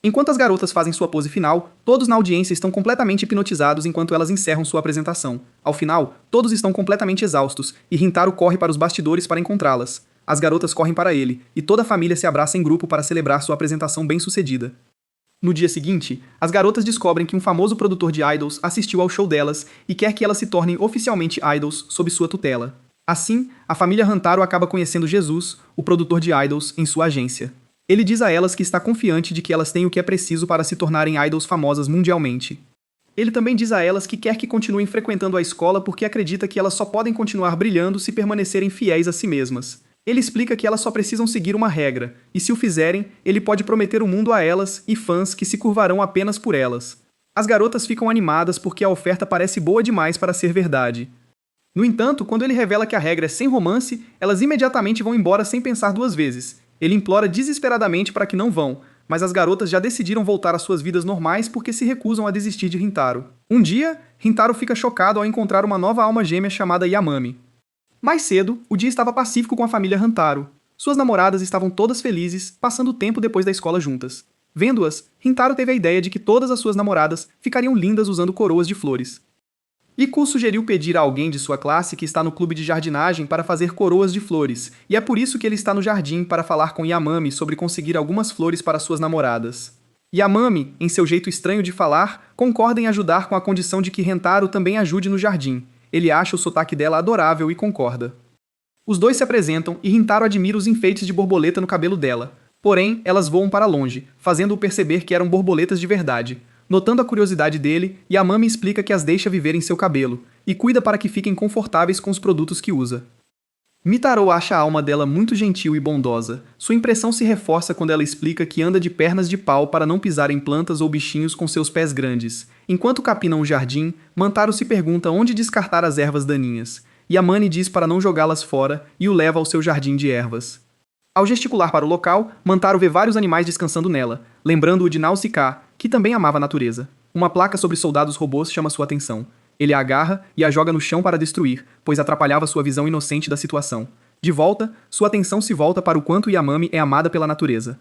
Enquanto as garotas fazem sua pose final, todos na audiência estão completamente hipnotizados enquanto elas encerram sua apresentação. Ao final, todos estão completamente exaustos, e Hintaro corre para os bastidores para encontrá-las. As garotas correm para ele, e toda a família se abraça em grupo para celebrar sua apresentação bem-sucedida. No dia seguinte, as garotas descobrem que um famoso produtor de idols assistiu ao show delas e quer que elas se tornem oficialmente idols sob sua tutela. Assim, a família Hantaro acaba conhecendo Jesus, o produtor de idols, em sua agência. Ele diz a elas que está confiante de que elas têm o que é preciso para se tornarem idols famosas mundialmente. Ele também diz a elas que quer que continuem frequentando a escola porque acredita que elas só podem continuar brilhando se permanecerem fiéis a si mesmas. Ele explica que elas só precisam seguir uma regra, e se o fizerem, ele pode prometer o mundo a elas e fãs que se curvarão apenas por elas. As garotas ficam animadas porque a oferta parece boa demais para ser verdade. No entanto, quando ele revela que a regra é sem romance, elas imediatamente vão embora sem pensar duas vezes. Ele implora desesperadamente para que não vão, mas as garotas já decidiram voltar às suas vidas normais porque se recusam a desistir de Hintaro. Um dia, Hintaro fica chocado ao encontrar uma nova alma gêmea chamada Yamami. Mais cedo, o dia estava pacífico com a família Hantaro. Suas namoradas estavam todas felizes, passando tempo depois da escola juntas. Vendo-as, Hintaro teve a ideia de que todas as suas namoradas ficariam lindas usando coroas de flores. Iku sugeriu pedir a alguém de sua classe que está no clube de jardinagem para fazer coroas de flores, e é por isso que ele está no jardim para falar com Yamami sobre conseguir algumas flores para suas namoradas. Yamami, em seu jeito estranho de falar, concorda em ajudar com a condição de que Hentaro também ajude no jardim. Ele acha o sotaque dela adorável e concorda. Os dois se apresentam e Rintaro admira os enfeites de borboleta no cabelo dela. Porém, elas voam para longe, fazendo-o perceber que eram borboletas de verdade. Notando a curiosidade dele, Yamami explica que as deixa viver em seu cabelo, e cuida para que fiquem confortáveis com os produtos que usa. Mitaro acha a alma dela muito gentil e bondosa. Sua impressão se reforça quando ela explica que anda de pernas de pau para não pisar em plantas ou bichinhos com seus pés grandes. Enquanto capinam o jardim, Mantaro se pergunta onde descartar as ervas daninhas. Yamane diz para não jogá-las fora e o leva ao seu jardim de ervas. Ao gesticular para o local, Mantaro vê vários animais descansando nela, lembrando-o de Nausicaa, que também amava a natureza. Uma placa sobre soldados robôs chama sua atenção. Ele a agarra e a joga no chão para destruir, pois atrapalhava sua visão inocente da situação. De volta, sua atenção se volta para o quanto Yamami é amada pela natureza.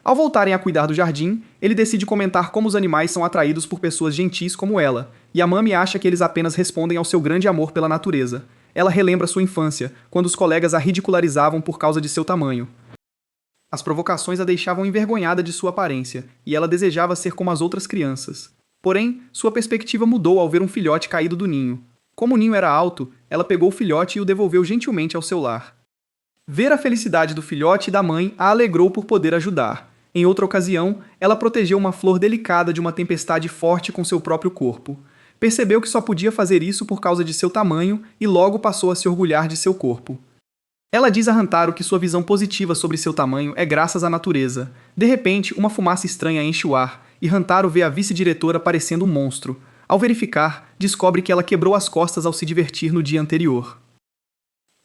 Ao voltarem a cuidar do jardim, ele decide comentar como os animais são atraídos por pessoas gentis como ela. Yamami acha que eles apenas respondem ao seu grande amor pela natureza. Ela relembra sua infância, quando os colegas a ridicularizavam por causa de seu tamanho. As provocações a deixavam envergonhada de sua aparência, e ela desejava ser como as outras crianças. Porém, sua perspectiva mudou ao ver um filhote caído do ninho. Como o ninho era alto, ela pegou o filhote e o devolveu gentilmente ao seu lar. Ver a felicidade do filhote e da mãe a alegrou por poder ajudar. Em outra ocasião, ela protegeu uma flor delicada de uma tempestade forte com seu próprio corpo. Percebeu que só podia fazer isso por causa de seu tamanho e logo passou a se orgulhar de seu corpo. Ela diz a Hantaro que sua visão positiva sobre seu tamanho é graças à natureza. De repente, uma fumaça estranha enche o ar, e Hantaro vê a vice-diretora parecendo um monstro. Ao verificar, descobre que ela quebrou as costas ao se divertir no dia anterior.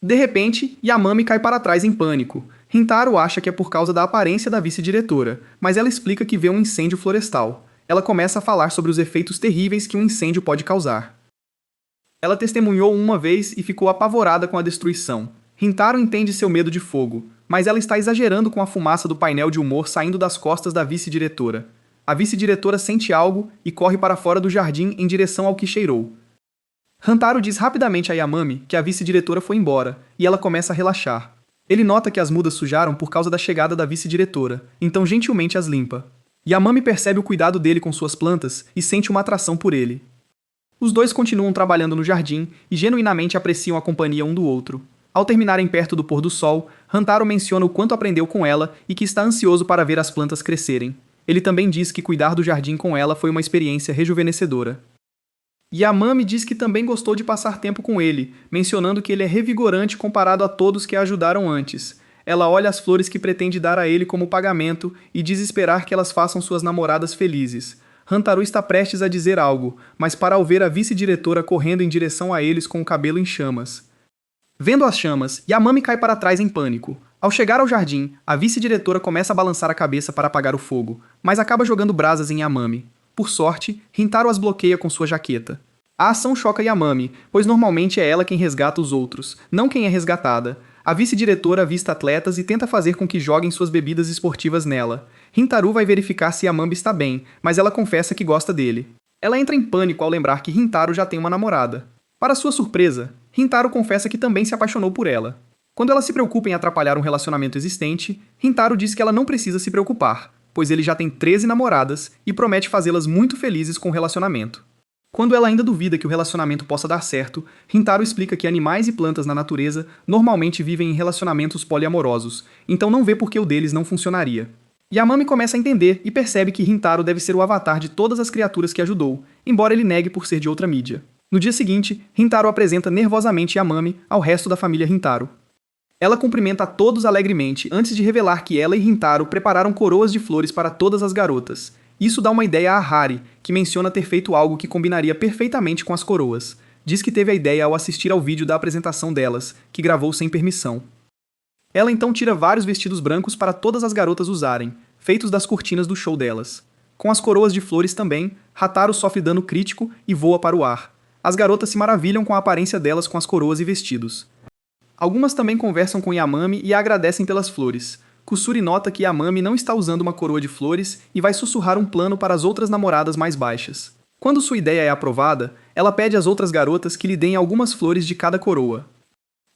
De repente, Yamami cai para trás em pânico. Rintaro acha que é por causa da aparência da vice-diretora, mas ela explica que vê um incêndio florestal. Ela começa a falar sobre os efeitos terríveis que um incêndio pode causar. Ela testemunhou uma vez e ficou apavorada com a destruição. Rintaro entende seu medo de fogo, mas ela está exagerando com a fumaça do painel de humor saindo das costas da vice-diretora. A vice-diretora sente algo e corre para fora do jardim em direção ao que cheirou. Hantaro diz rapidamente a Yamami que a vice-diretora foi embora, e ela começa a relaxar. Ele nota que as mudas sujaram por causa da chegada da vice-diretora, então gentilmente as limpa. Yamami percebe o cuidado dele com suas plantas e sente uma atração por ele. Os dois continuam trabalhando no jardim e genuinamente apreciam a companhia um do outro. Ao terminarem perto do pôr do sol, Hantaro menciona o quanto aprendeu com ela e que está ansioso para ver as plantas crescerem. Ele também diz que cuidar do jardim com ela foi uma experiência rejuvenescedora. Yamami diz que também gostou de passar tempo com ele, mencionando que ele é revigorante comparado a todos que a ajudaram antes. Ela olha as flores que pretende dar a ele como pagamento e diz esperar que elas façam suas namoradas felizes. Hantaro está prestes a dizer algo, mas para ao ver a vice-diretora correndo em direção a eles com o cabelo em chamas. Vendo as chamas, Yamami cai para trás em pânico. Ao chegar ao jardim, a vice-diretora começa a balançar a cabeça para apagar o fogo, mas acaba jogando brasas em Yamami. Por sorte, Rintaro as bloqueia com sua jaqueta. A ação choca Yamami, pois normalmente é ela quem resgata os outros, não quem é resgatada. A vice-diretora avista atletas e tenta fazer com que joguem suas bebidas esportivas nela. Rintaro vai verificar se Yamami está bem, mas ela confessa que gosta dele. Ela entra em pânico ao lembrar que Rintaro já tem uma namorada. Para sua surpresa, Rintaro confessa que também se apaixonou por ela. Quando ela se preocupa em atrapalhar um relacionamento existente, Rintaro diz que ela não precisa se preocupar, pois ele já tem 13 namoradas e promete fazê-las muito felizes com o relacionamento. Quando ela ainda duvida que o relacionamento possa dar certo, Rintaro explica que animais e plantas na natureza normalmente vivem em relacionamentos poliamorosos, então não vê por que o deles não funcionaria. Yamami começa a entender e percebe que Rintaro deve ser o avatar de todas as criaturas que ajudou, embora ele negue por ser de outra mídia. No dia seguinte, Rintaro apresenta nervosamente Yamami ao resto da família Rintaro. Ela cumprimenta a todos alegremente antes de revelar que ela e Rintaro prepararam coroas de flores para todas as garotas. Isso dá uma ideia a Hari, que menciona ter feito algo que combinaria perfeitamente com as coroas. Diz que teve a ideia ao assistir ao vídeo da apresentação delas, que gravou sem permissão. Ela então tira vários vestidos brancos para todas as garotas usarem, feitos das cortinas do show delas. Com as coroas de flores também, Hataro sofre dano crítico e voa para o ar. As garotas se maravilham com a aparência delas com as coroas e vestidos. Algumas também conversam com Yamami e a agradecem pelas flores. Kusuri nota que Yamami não está usando uma coroa de flores e vai sussurrar um plano para as outras namoradas mais baixas. Quando sua ideia é aprovada, ela pede às outras garotas que lhe deem algumas flores de cada coroa.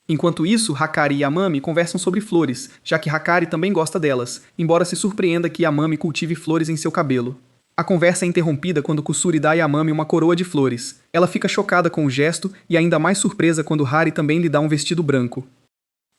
Enquanto isso, Hakari e Yamami conversam sobre flores, já que Hakari também gosta delas, embora se surpreenda que Yamami cultive flores em seu cabelo. A conversa é interrompida quando Kusuri dá a Yamami uma coroa de flores. Ela fica chocada com o gesto e ainda mais surpresa quando Hari também lhe dá um vestido branco.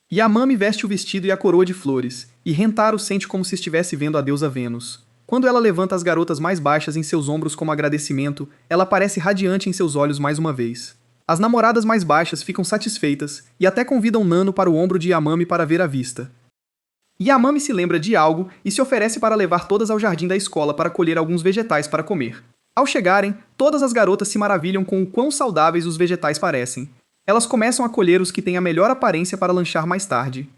Yamami veste o vestido e a coroa de flores, e Rentaro sente como se estivesse vendo a deusa Vênus. Quando ela levanta as garotas mais baixas em seus ombros como agradecimento, ela parece radiante em seus olhos mais uma vez. As namoradas mais baixas ficam satisfeitas e até convidam Nano para o ombro de Yamami para ver a vista. Yamami se lembra de algo e se oferece para levar todas ao jardim da escola para colher alguns vegetais para comer. Ao chegarem, todas as garotas se maravilham com o quão saudáveis os vegetais parecem. Elas começam a colher os que têm a melhor aparência para lanchar mais tarde.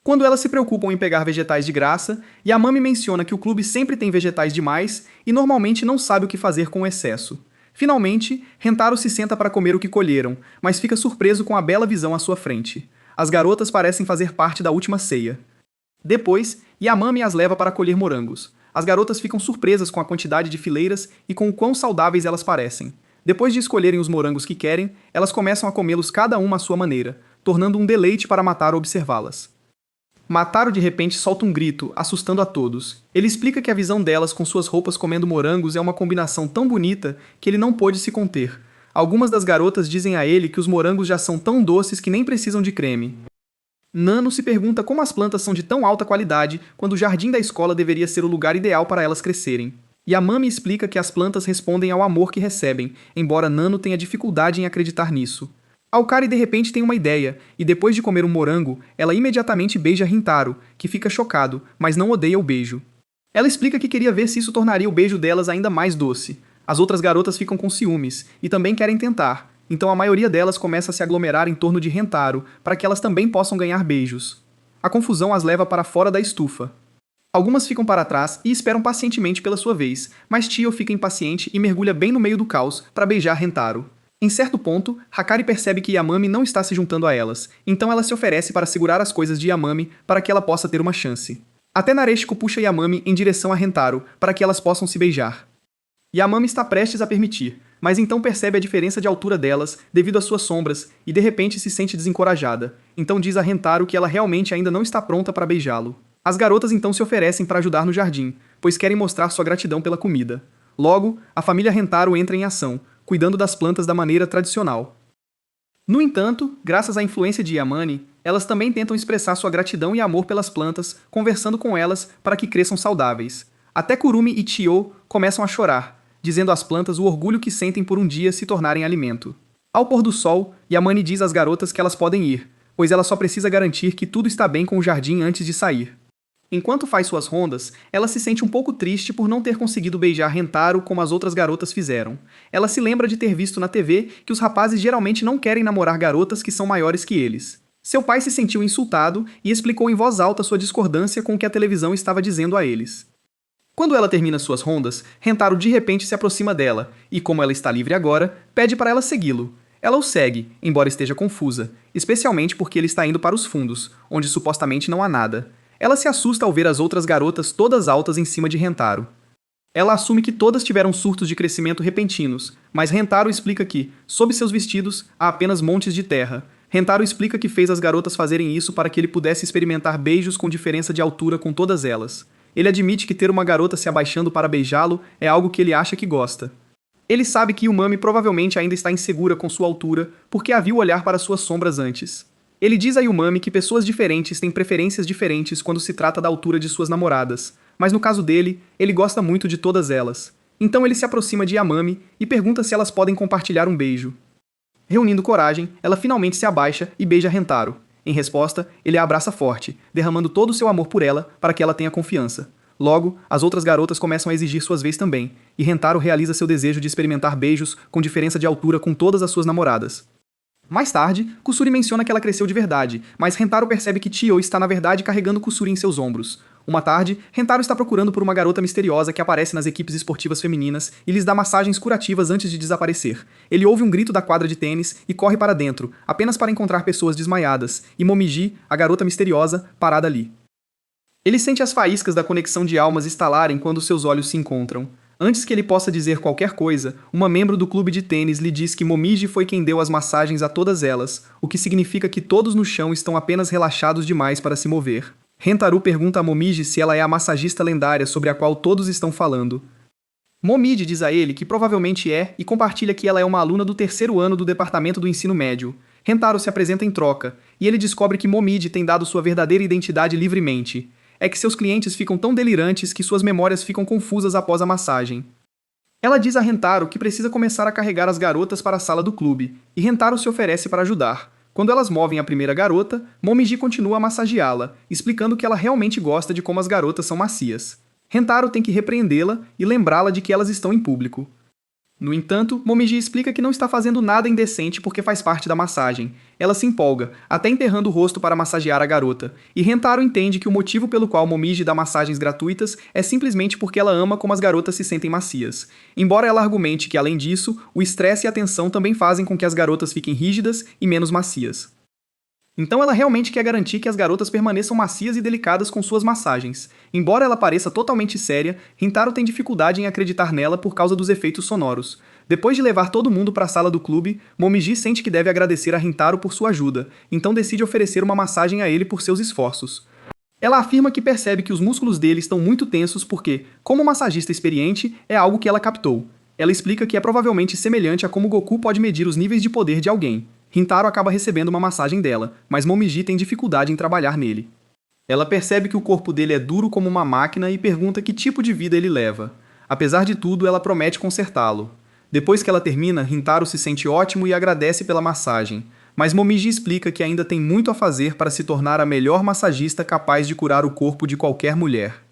Quando elas se preocupam em pegar vegetais de graça, Yamami menciona que o clube sempre tem vegetais demais e normalmente não sabe o que fazer com o excesso. Finalmente, Rentaro se senta para comer o que colheram, mas fica surpreso com a bela visão à sua frente. As garotas parecem fazer parte da última ceia. Depois, Yamami as leva para colher morangos. As garotas ficam surpresas com a quantidade de fileiras e com o quão saudáveis elas parecem. Depois de escolherem os morangos que querem, elas começam a comê-los cada uma à sua maneira, tornando um deleite para Mataro observá-las. Mataro de repente solta um grito, assustando a todos. Ele explica que a visão delas com suas roupas comendo morangos é uma combinação tão bonita que ele não pôde se conter. Algumas das garotas dizem a ele que os morangos já são tão doces que nem precisam de creme. Nano se pergunta como as plantas são de tão alta qualidade quando o jardim da escola deveria ser o lugar ideal para elas crescerem. Yamami explica que as plantas respondem ao amor que recebem, embora Nano tenha dificuldade em acreditar nisso. Alkari de repente tem uma ideia, e depois de comer um morango, ela imediatamente beija Rintaro, que fica chocado, mas não odeia o beijo. Ela explica que queria ver se isso tornaria o beijo delas ainda mais doce. As outras garotas ficam com ciúmes, e também querem tentar, então a maioria delas começa a se aglomerar em torno de Rentaro, para que elas também possam ganhar beijos. A confusão as leva para fora da estufa. Algumas ficam para trás e esperam pacientemente pela sua vez, mas Chio fica impaciente e mergulha bem no meio do caos para beijar Rentaro. Em certo ponto, Hakari percebe que Yamami não está se juntando a elas, então ela se oferece para segurar as coisas de Yamami para que ela possa ter uma chance. Até Nareshiko puxa Yamami em direção a Rentaro para que elas possam se beijar. Yamami está prestes a permitir, mas então percebe a diferença de altura delas devido às suas sombras e de repente se sente desencorajada. Então diz a Rentaro que ela realmente ainda não está pronta para beijá-lo. As garotas então se oferecem para ajudar no jardim, pois querem mostrar sua gratidão pela comida. Logo, a família Rentaro entra em ação, cuidando das plantas da maneira tradicional. No entanto, graças à influência de Yamane, elas também tentam expressar sua gratidão e amor pelas plantas, conversando com elas para que cresçam saudáveis. Até Kurumi e Chio começam a chorar, dizendo às plantas o orgulho que sentem por um dia se tornarem alimento. Ao pôr do sol, Yamane diz às garotas que elas podem ir, pois ela só precisa garantir que tudo está bem com o jardim antes de sair. Enquanto faz suas rondas, ela se sente um pouco triste por não ter conseguido beijar Rentaro como as outras garotas fizeram. Ela se lembra de ter visto na TV que os rapazes geralmente não querem namorar garotas que são maiores que eles. Seu pai se sentiu insultado e explicou em voz alta sua discordância com o que a televisão estava dizendo a eles. Quando ela termina suas rondas, Rentaro de repente se aproxima dela e, como ela está livre agora, pede para ela segui-lo. Ela o segue, embora esteja confusa, especialmente porque ele está indo para os fundos, onde supostamente não há nada. Ela se assusta ao ver as outras garotas todas altas em cima de Rentaro. Ela assume que todas tiveram surtos de crescimento repentinos, mas Rentaro explica que, sob seus vestidos, há apenas montes de terra. Rentaro explica que fez as garotas fazerem isso para que ele pudesse experimentar beijos com diferença de altura com todas elas. Ele admite que ter uma garota se abaixando para beijá-lo é algo que ele acha que gosta. Ele sabe que Yumami provavelmente ainda está insegura com sua altura, porque a viu olhar para suas sombras antes. Ele diz a Yumami que pessoas diferentes têm preferências diferentes quando se trata da altura de suas namoradas, mas no caso dele, ele gosta muito de todas elas. Então ele se aproxima de Yamami e pergunta se elas podem compartilhar um beijo. Reunindo coragem, ela finalmente se abaixa e beija Rentaro. Em resposta, ele a abraça forte, derramando todo o seu amor por ela para que ela tenha confiança. Logo, as outras garotas começam a exigir suas vez também, e Rentaro realiza seu desejo de experimentar beijos com diferença de altura com todas as suas namoradas. Mais tarde, Kusuri menciona que ela cresceu de verdade, mas Rentaro percebe que Chio está na verdade carregando Kusuri em seus ombros. Uma tarde, Rentaro está procurando por uma garota misteriosa que aparece nas equipes esportivas femininas e lhes dá massagens curativas antes de desaparecer. Ele ouve um grito da quadra de tênis e corre para dentro, apenas para encontrar pessoas desmaiadas, e Momiji, a garota misteriosa, parada ali. Ele sente as faíscas da conexão de almas estalarem quando seus olhos se encontram. Antes que ele possa dizer qualquer coisa, uma membro do clube de tênis lhe diz que Momiji foi quem deu as massagens a todas elas, o que significa que todos no chão estão apenas relaxados demais para se mover. Rentaro pergunta a Momiji se ela é a massagista lendária sobre a qual todos estão falando. Momiji diz a ele que provavelmente é e compartilha que ela é uma aluna do 3º ano do departamento do ensino médio. Rentaro se apresenta em troca, e ele descobre que Momiji tem dado sua verdadeira identidade livremente. É que seus clientes ficam tão delirantes que suas memórias ficam confusas após a massagem. Ela diz a Rentaro que precisa começar a carregar as garotas para a sala do clube, e Rentaro se oferece para ajudar. Quando elas movem a primeira garota, Momiji continua a massageá-la, explicando que ela realmente gosta de como as garotas são macias. Rentaro tem que repreendê-la e lembrá-la de que elas estão em público. No entanto, Momiji explica que não está fazendo nada indecente porque faz parte da massagem. Ela se empolga, até enterrando o rosto para massagear a garota, e Rentaro entende que o motivo pelo qual Momiji dá massagens gratuitas é simplesmente porque ela ama como as garotas se sentem macias. Embora ela argumente que, além disso, o estresse e a tensão também fazem com que as garotas fiquem rígidas e menos macias. Então ela realmente quer garantir que as garotas permaneçam macias e delicadas com suas massagens. Embora ela pareça totalmente séria, Rintaro tem dificuldade em acreditar nela por causa dos efeitos sonoros. Depois de levar todo mundo para a sala do clube, Momiji sente que deve agradecer a Rintaro por sua ajuda, então decide oferecer uma massagem a ele por seus esforços. Ela afirma que percebe que os músculos dele estão muito tensos porque, como massagista experiente, é algo que ela captou. Ela explica que é provavelmente semelhante a como Goku pode medir os níveis de poder de alguém. Rintaro acaba recebendo uma massagem dela, mas Momiji tem dificuldade em trabalhar nele. Ela percebe que o corpo dele é duro como uma máquina e pergunta que tipo de vida ele leva. Apesar de tudo, ela promete consertá-lo. Depois que ela termina, Rintaro se sente ótimo e agradece pela massagem, mas Momiji explica que ainda tem muito a fazer para se tornar a melhor massagista capaz de curar o corpo de qualquer mulher.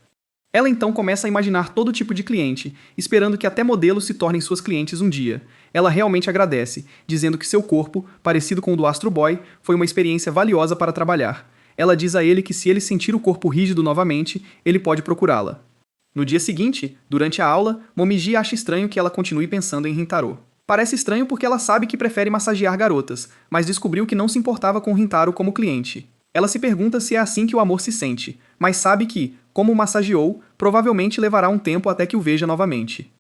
Ela então começa a imaginar todo tipo de cliente, esperando que até modelos se tornem suas clientes um dia. Ela realmente agradece, dizendo que seu corpo, parecido com o do Astro Boy, foi uma experiência valiosa para trabalhar. Ela diz a ele que se ele sentir o corpo rígido novamente, ele pode procurá-la. No dia seguinte, durante a aula, Momiji acha estranho que ela continue pensando em Rintaro. Parece estranho porque ela sabe que prefere massagear garotas, mas descobriu que não se importava com Rintaro como cliente. Ela se pergunta se é assim que o amor se sente, mas sabe que, como o massageou, provavelmente levará um tempo até que o veja novamente.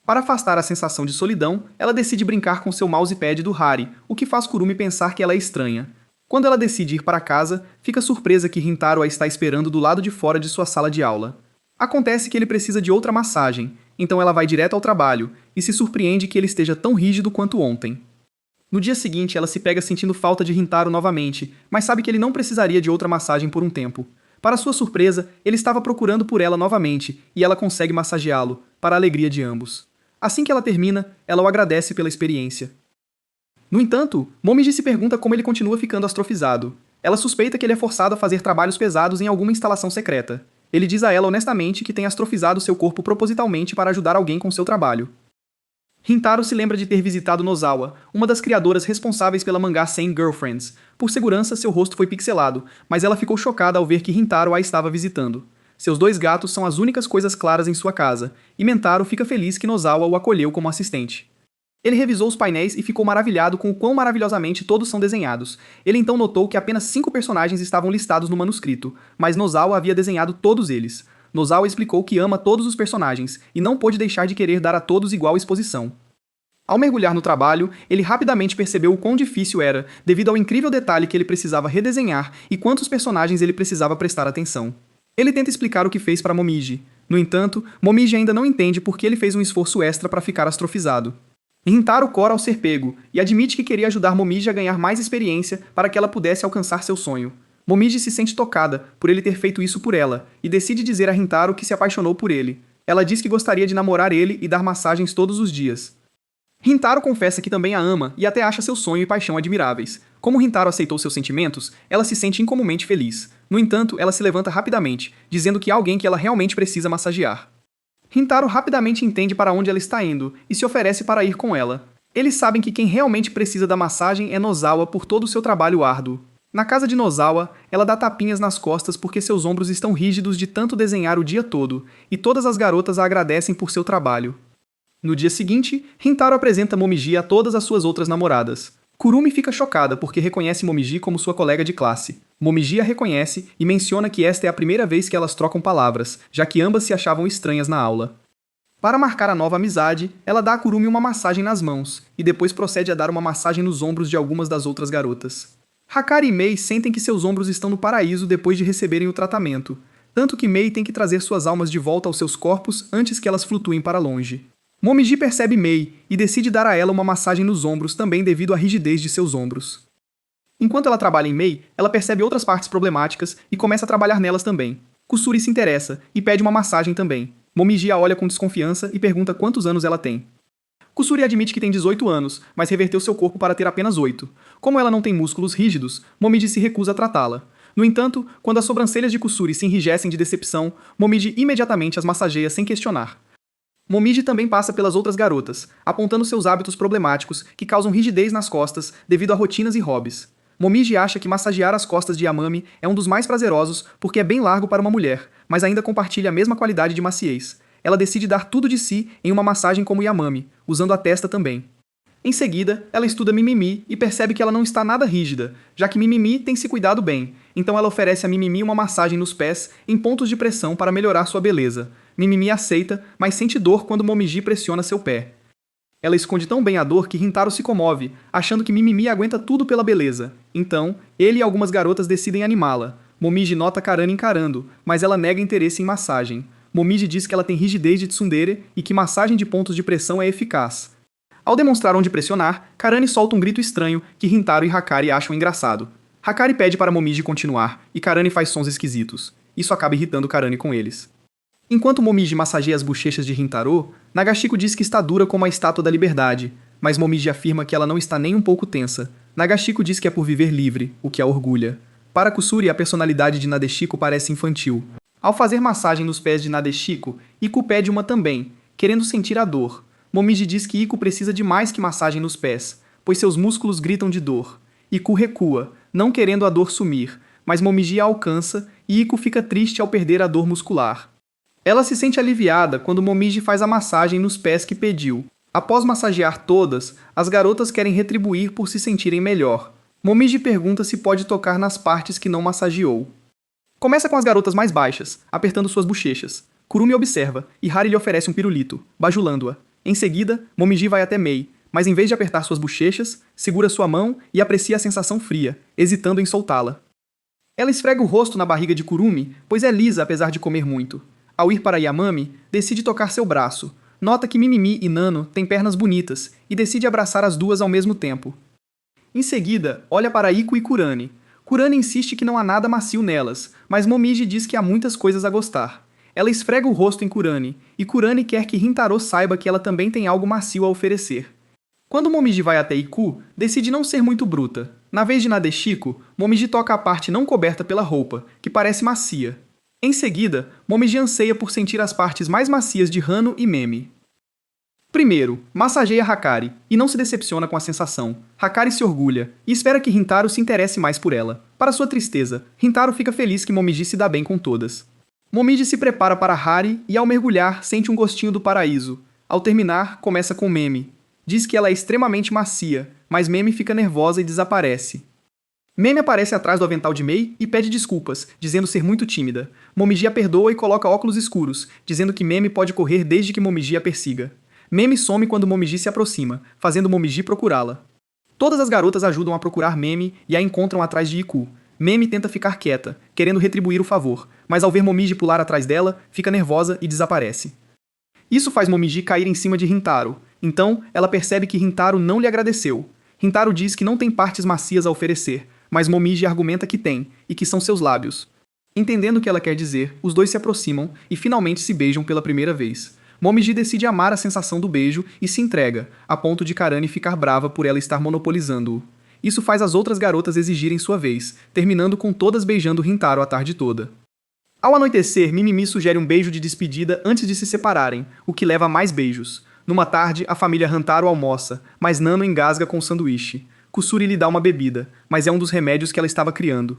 Para afastar a sensação de solidão, ela decide brincar com seu mousepad do Hari, o que faz Kurumi pensar que ela é estranha. Quando ela decide ir para casa, fica surpresa que Rintaro a está esperando do lado de fora de sua sala de aula. Acontece que ele precisa de outra massagem, então ela vai direto ao trabalho e se surpreende que ele esteja tão rígido quanto ontem. No dia seguinte, ela se pega sentindo falta de Rintaro novamente, mas sabe que ele não precisaria de outra massagem por um tempo. Para sua surpresa, ele estava procurando por ela novamente, e ela consegue massageá-lo, para a alegria de ambos. Assim que ela termina, ela o agradece pela experiência. No entanto, Momiji se pergunta como ele continua ficando astrofizado. Ela suspeita que ele é forçado a fazer trabalhos pesados em alguma instalação secreta. Ele diz a ela honestamente que tem astrofizado seu corpo propositalmente para ajudar alguém com seu trabalho. Rintaro se lembra de ter visitado Nozawa, uma das criadoras responsáveis pela mangá 100 Girlfriends. Por segurança, seu rosto foi pixelado, mas ela ficou chocada ao ver que Rintaro a estava visitando. Seus dois gatos são as únicas coisas claras em sua casa, e Mentaro fica feliz que Nozawa o acolheu como assistente. Ele revisou os painéis e ficou maravilhado com o quão maravilhosamente todos são desenhados. Ele então notou que apenas 5 personagens estavam listados no manuscrito, mas Nozawa havia desenhado todos eles. Nozawa explicou que ama todos os personagens, e não pôde deixar de querer dar a todos igual exposição. Ao mergulhar no trabalho, ele rapidamente percebeu o quão difícil era, devido ao incrível detalhe que ele precisava redesenhar e quantos personagens ele precisava prestar atenção. Ele tenta explicar o que fez para Momiji. No entanto, Momiji ainda não entende por que ele fez um esforço extra para ficar astrofizado. Rintaro cora ao ser pego, e admite que queria ajudar Momiji a ganhar mais experiência para que ela pudesse alcançar seu sonho. Momiji se sente tocada por ele ter feito isso por ela, e decide dizer a Rintaro que se apaixonou por ele. Ela diz que gostaria de namorar ele e dar massagens todos os dias. Rintaro confessa que também a ama e até acha seu sonho e paixão admiráveis. Como Rintaro aceitou seus sentimentos, ela se sente incomumente feliz. No entanto, ela se levanta rapidamente, dizendo que há alguém que ela realmente precisa massagear. Rintaro rapidamente entende para onde ela está indo e se oferece para ir com ela. Eles sabem que quem realmente precisa da massagem é Nozawa por todo o seu trabalho árduo. Na casa de Nozawa, ela dá tapinhas nas costas porque seus ombros estão rígidos de tanto desenhar o dia todo, e todas as garotas a agradecem por seu trabalho. No dia seguinte, Rintaro apresenta Momiji a todas as suas outras namoradas. Kurumi fica chocada porque reconhece Momiji como sua colega de classe. Momiji a reconhece e menciona que esta é a primeira vez que elas trocam palavras, já que ambas se achavam estranhas na aula. Para marcar a nova amizade, ela dá a Kurumi uma massagem nas mãos, e depois procede a dar uma massagem nos ombros de algumas das outras garotas. Hakari e Mei sentem que seus ombros estão no paraíso depois de receberem o tratamento, tanto que Mei tem que trazer suas almas de volta aos seus corpos antes que elas flutuem para longe. Momiji percebe Mei e decide dar a ela uma massagem nos ombros também devido à rigidez de seus ombros. Enquanto ela trabalha em Mei, ela percebe outras partes problemáticas e começa a trabalhar nelas também. Kusuri se interessa e pede uma massagem também. Momiji a olha com desconfiança e pergunta quantos anos ela tem. Kusuri admite que tem 18 anos, mas reverteu seu corpo para ter apenas 8. Como ela não tem músculos rígidos, Momiji se recusa a tratá-la. No entanto, quando as sobrancelhas de Kusuri se enrijecem de decepção, Momiji imediatamente as massageia sem questionar. Momiji também passa pelas outras garotas, apontando seus hábitos problemáticos que causam rigidez nas costas devido a rotinas e hobbies. Momiji acha que massagear as costas de Yamami é um dos mais prazerosos porque é bem largo para uma mulher, mas ainda compartilha a mesma qualidade de maciez. Ela decide dar tudo de si em uma massagem como Yamami, usando a testa também. Em seguida, ela estuda Mimimi e percebe que ela não está nada rígida, já que Mimimi tem se cuidado bem, então ela oferece a Mimimi uma massagem nos pés em pontos de pressão para melhorar sua beleza. Mimimi aceita, mas sente dor quando Momiji pressiona seu pé. Ela esconde tão bem a dor que Rintaro se comove, achando que Mimimi aguenta tudo pela beleza. Então, ele e algumas garotas decidem animá-la. Momiji nota Karane encarando, mas ela nega interesse em massagem. Momiji diz que ela tem rigidez de tsundere e que massagem de pontos de pressão é eficaz. Ao demonstrar onde pressionar, Karane solta um grito estranho que Rintaro e Hakari acham engraçado. Hakari pede para Momiji continuar, e Karane faz sons esquisitos. Isso acaba irritando Karane com eles. Enquanto Momiji massageia as bochechas de Rintaro, Nagashiko diz que está dura como a estátua da liberdade, mas Momiji afirma que ela não está nem um pouco tensa. Nagashiko diz que é por viver livre, o que a orgulha. Para Kusuri, a personalidade de Nadeshiko parece infantil. Ao fazer massagem nos pés de Nadeshiko, Iku pede uma também, querendo sentir a dor. Momiji diz que Iku precisa de mais que massagem nos pés, pois seus músculos gritam de dor. Iku recua, não querendo a dor sumir, mas Momiji a alcança e Iku fica triste ao perder a dor muscular. Ela se sente aliviada quando Momiji faz a massagem nos pés que pediu. Após massagear todas, as garotas querem retribuir por se sentirem melhor. Momiji pergunta se pode tocar nas partes que não massageou. Começa com as garotas mais baixas, apertando suas bochechas. Kurumi observa, e Hari lhe oferece um pirulito, bajulando-a. Em seguida, Momiji vai até Mei, mas em vez de apertar suas bochechas, segura sua mão e aprecia a sensação fria, hesitando em soltá-la. Ela esfrega o rosto na barriga de Kurumi, pois é lisa apesar de comer muito. Ao ir para Yamami, decide tocar seu braço. Nota que Mimimi e Nano têm pernas bonitas e decide abraçar as duas ao mesmo tempo. Em seguida, olha para Iku e Kurane. Kurane insiste que não há nada macio nelas, mas Momiji diz que há muitas coisas a gostar. Ela esfrega o rosto em Kurane, e Kurane quer que Rintaro saiba que ela também tem algo macio a oferecer. Quando Momiji vai até Iku, decide não ser muito bruta. Na vez de Nadeshiko, Momiji toca a parte não coberta pela roupa, que parece macia. Em seguida, Momiji anseia por sentir as partes mais macias de Hano e Memi. Primeiro, massageia Hakari, e não se decepciona com a sensação. Hakari se orgulha, e espera que Rintaro se interesse mais por ela. Para sua tristeza, Rintaro fica feliz que Momiji se dá bem com todas. Momiji se prepara para Hari e ao mergulhar sente um gostinho do paraíso. Ao terminar, começa com Memi. Diz que ela é extremamente macia, mas Memi fica nervosa e desaparece. Memi aparece atrás do avental de Mei e pede desculpas, dizendo ser muito tímida. Momiji a perdoa e coloca óculos escuros, dizendo que Memi pode correr desde que Momiji a persiga. Memi some quando Momiji se aproxima, fazendo Momiji procurá-la. Todas as garotas ajudam a procurar Memi e a encontram atrás de Iku. Memi tenta ficar quieta, querendo retribuir o favor, mas ao ver Momiji pular atrás dela, fica nervosa e desaparece. Isso faz Momiji cair em cima de Rintaro. Então, ela percebe que Rintaro não lhe agradeceu. Rintaro diz que não tem partes macias a oferecer, mas Momiji argumenta que tem, e que são seus lábios. Entendendo o que ela quer dizer, os dois se aproximam e finalmente se beijam pela primeira vez. Momiji decide amar a sensação do beijo e se entrega, a ponto de Karane ficar brava por ela estar monopolizando-o. Isso faz as outras garotas exigirem sua vez, terminando com todas beijando Rintaro a tarde toda. Ao anoitecer, Mimimi sugere um beijo de despedida antes de se separarem, o que leva a mais beijos. Numa tarde, a família Rintaro almoça, mas Nano engasga com o sanduíche. Kusuri lhe dá uma bebida, mas é um dos remédios que ela estava criando.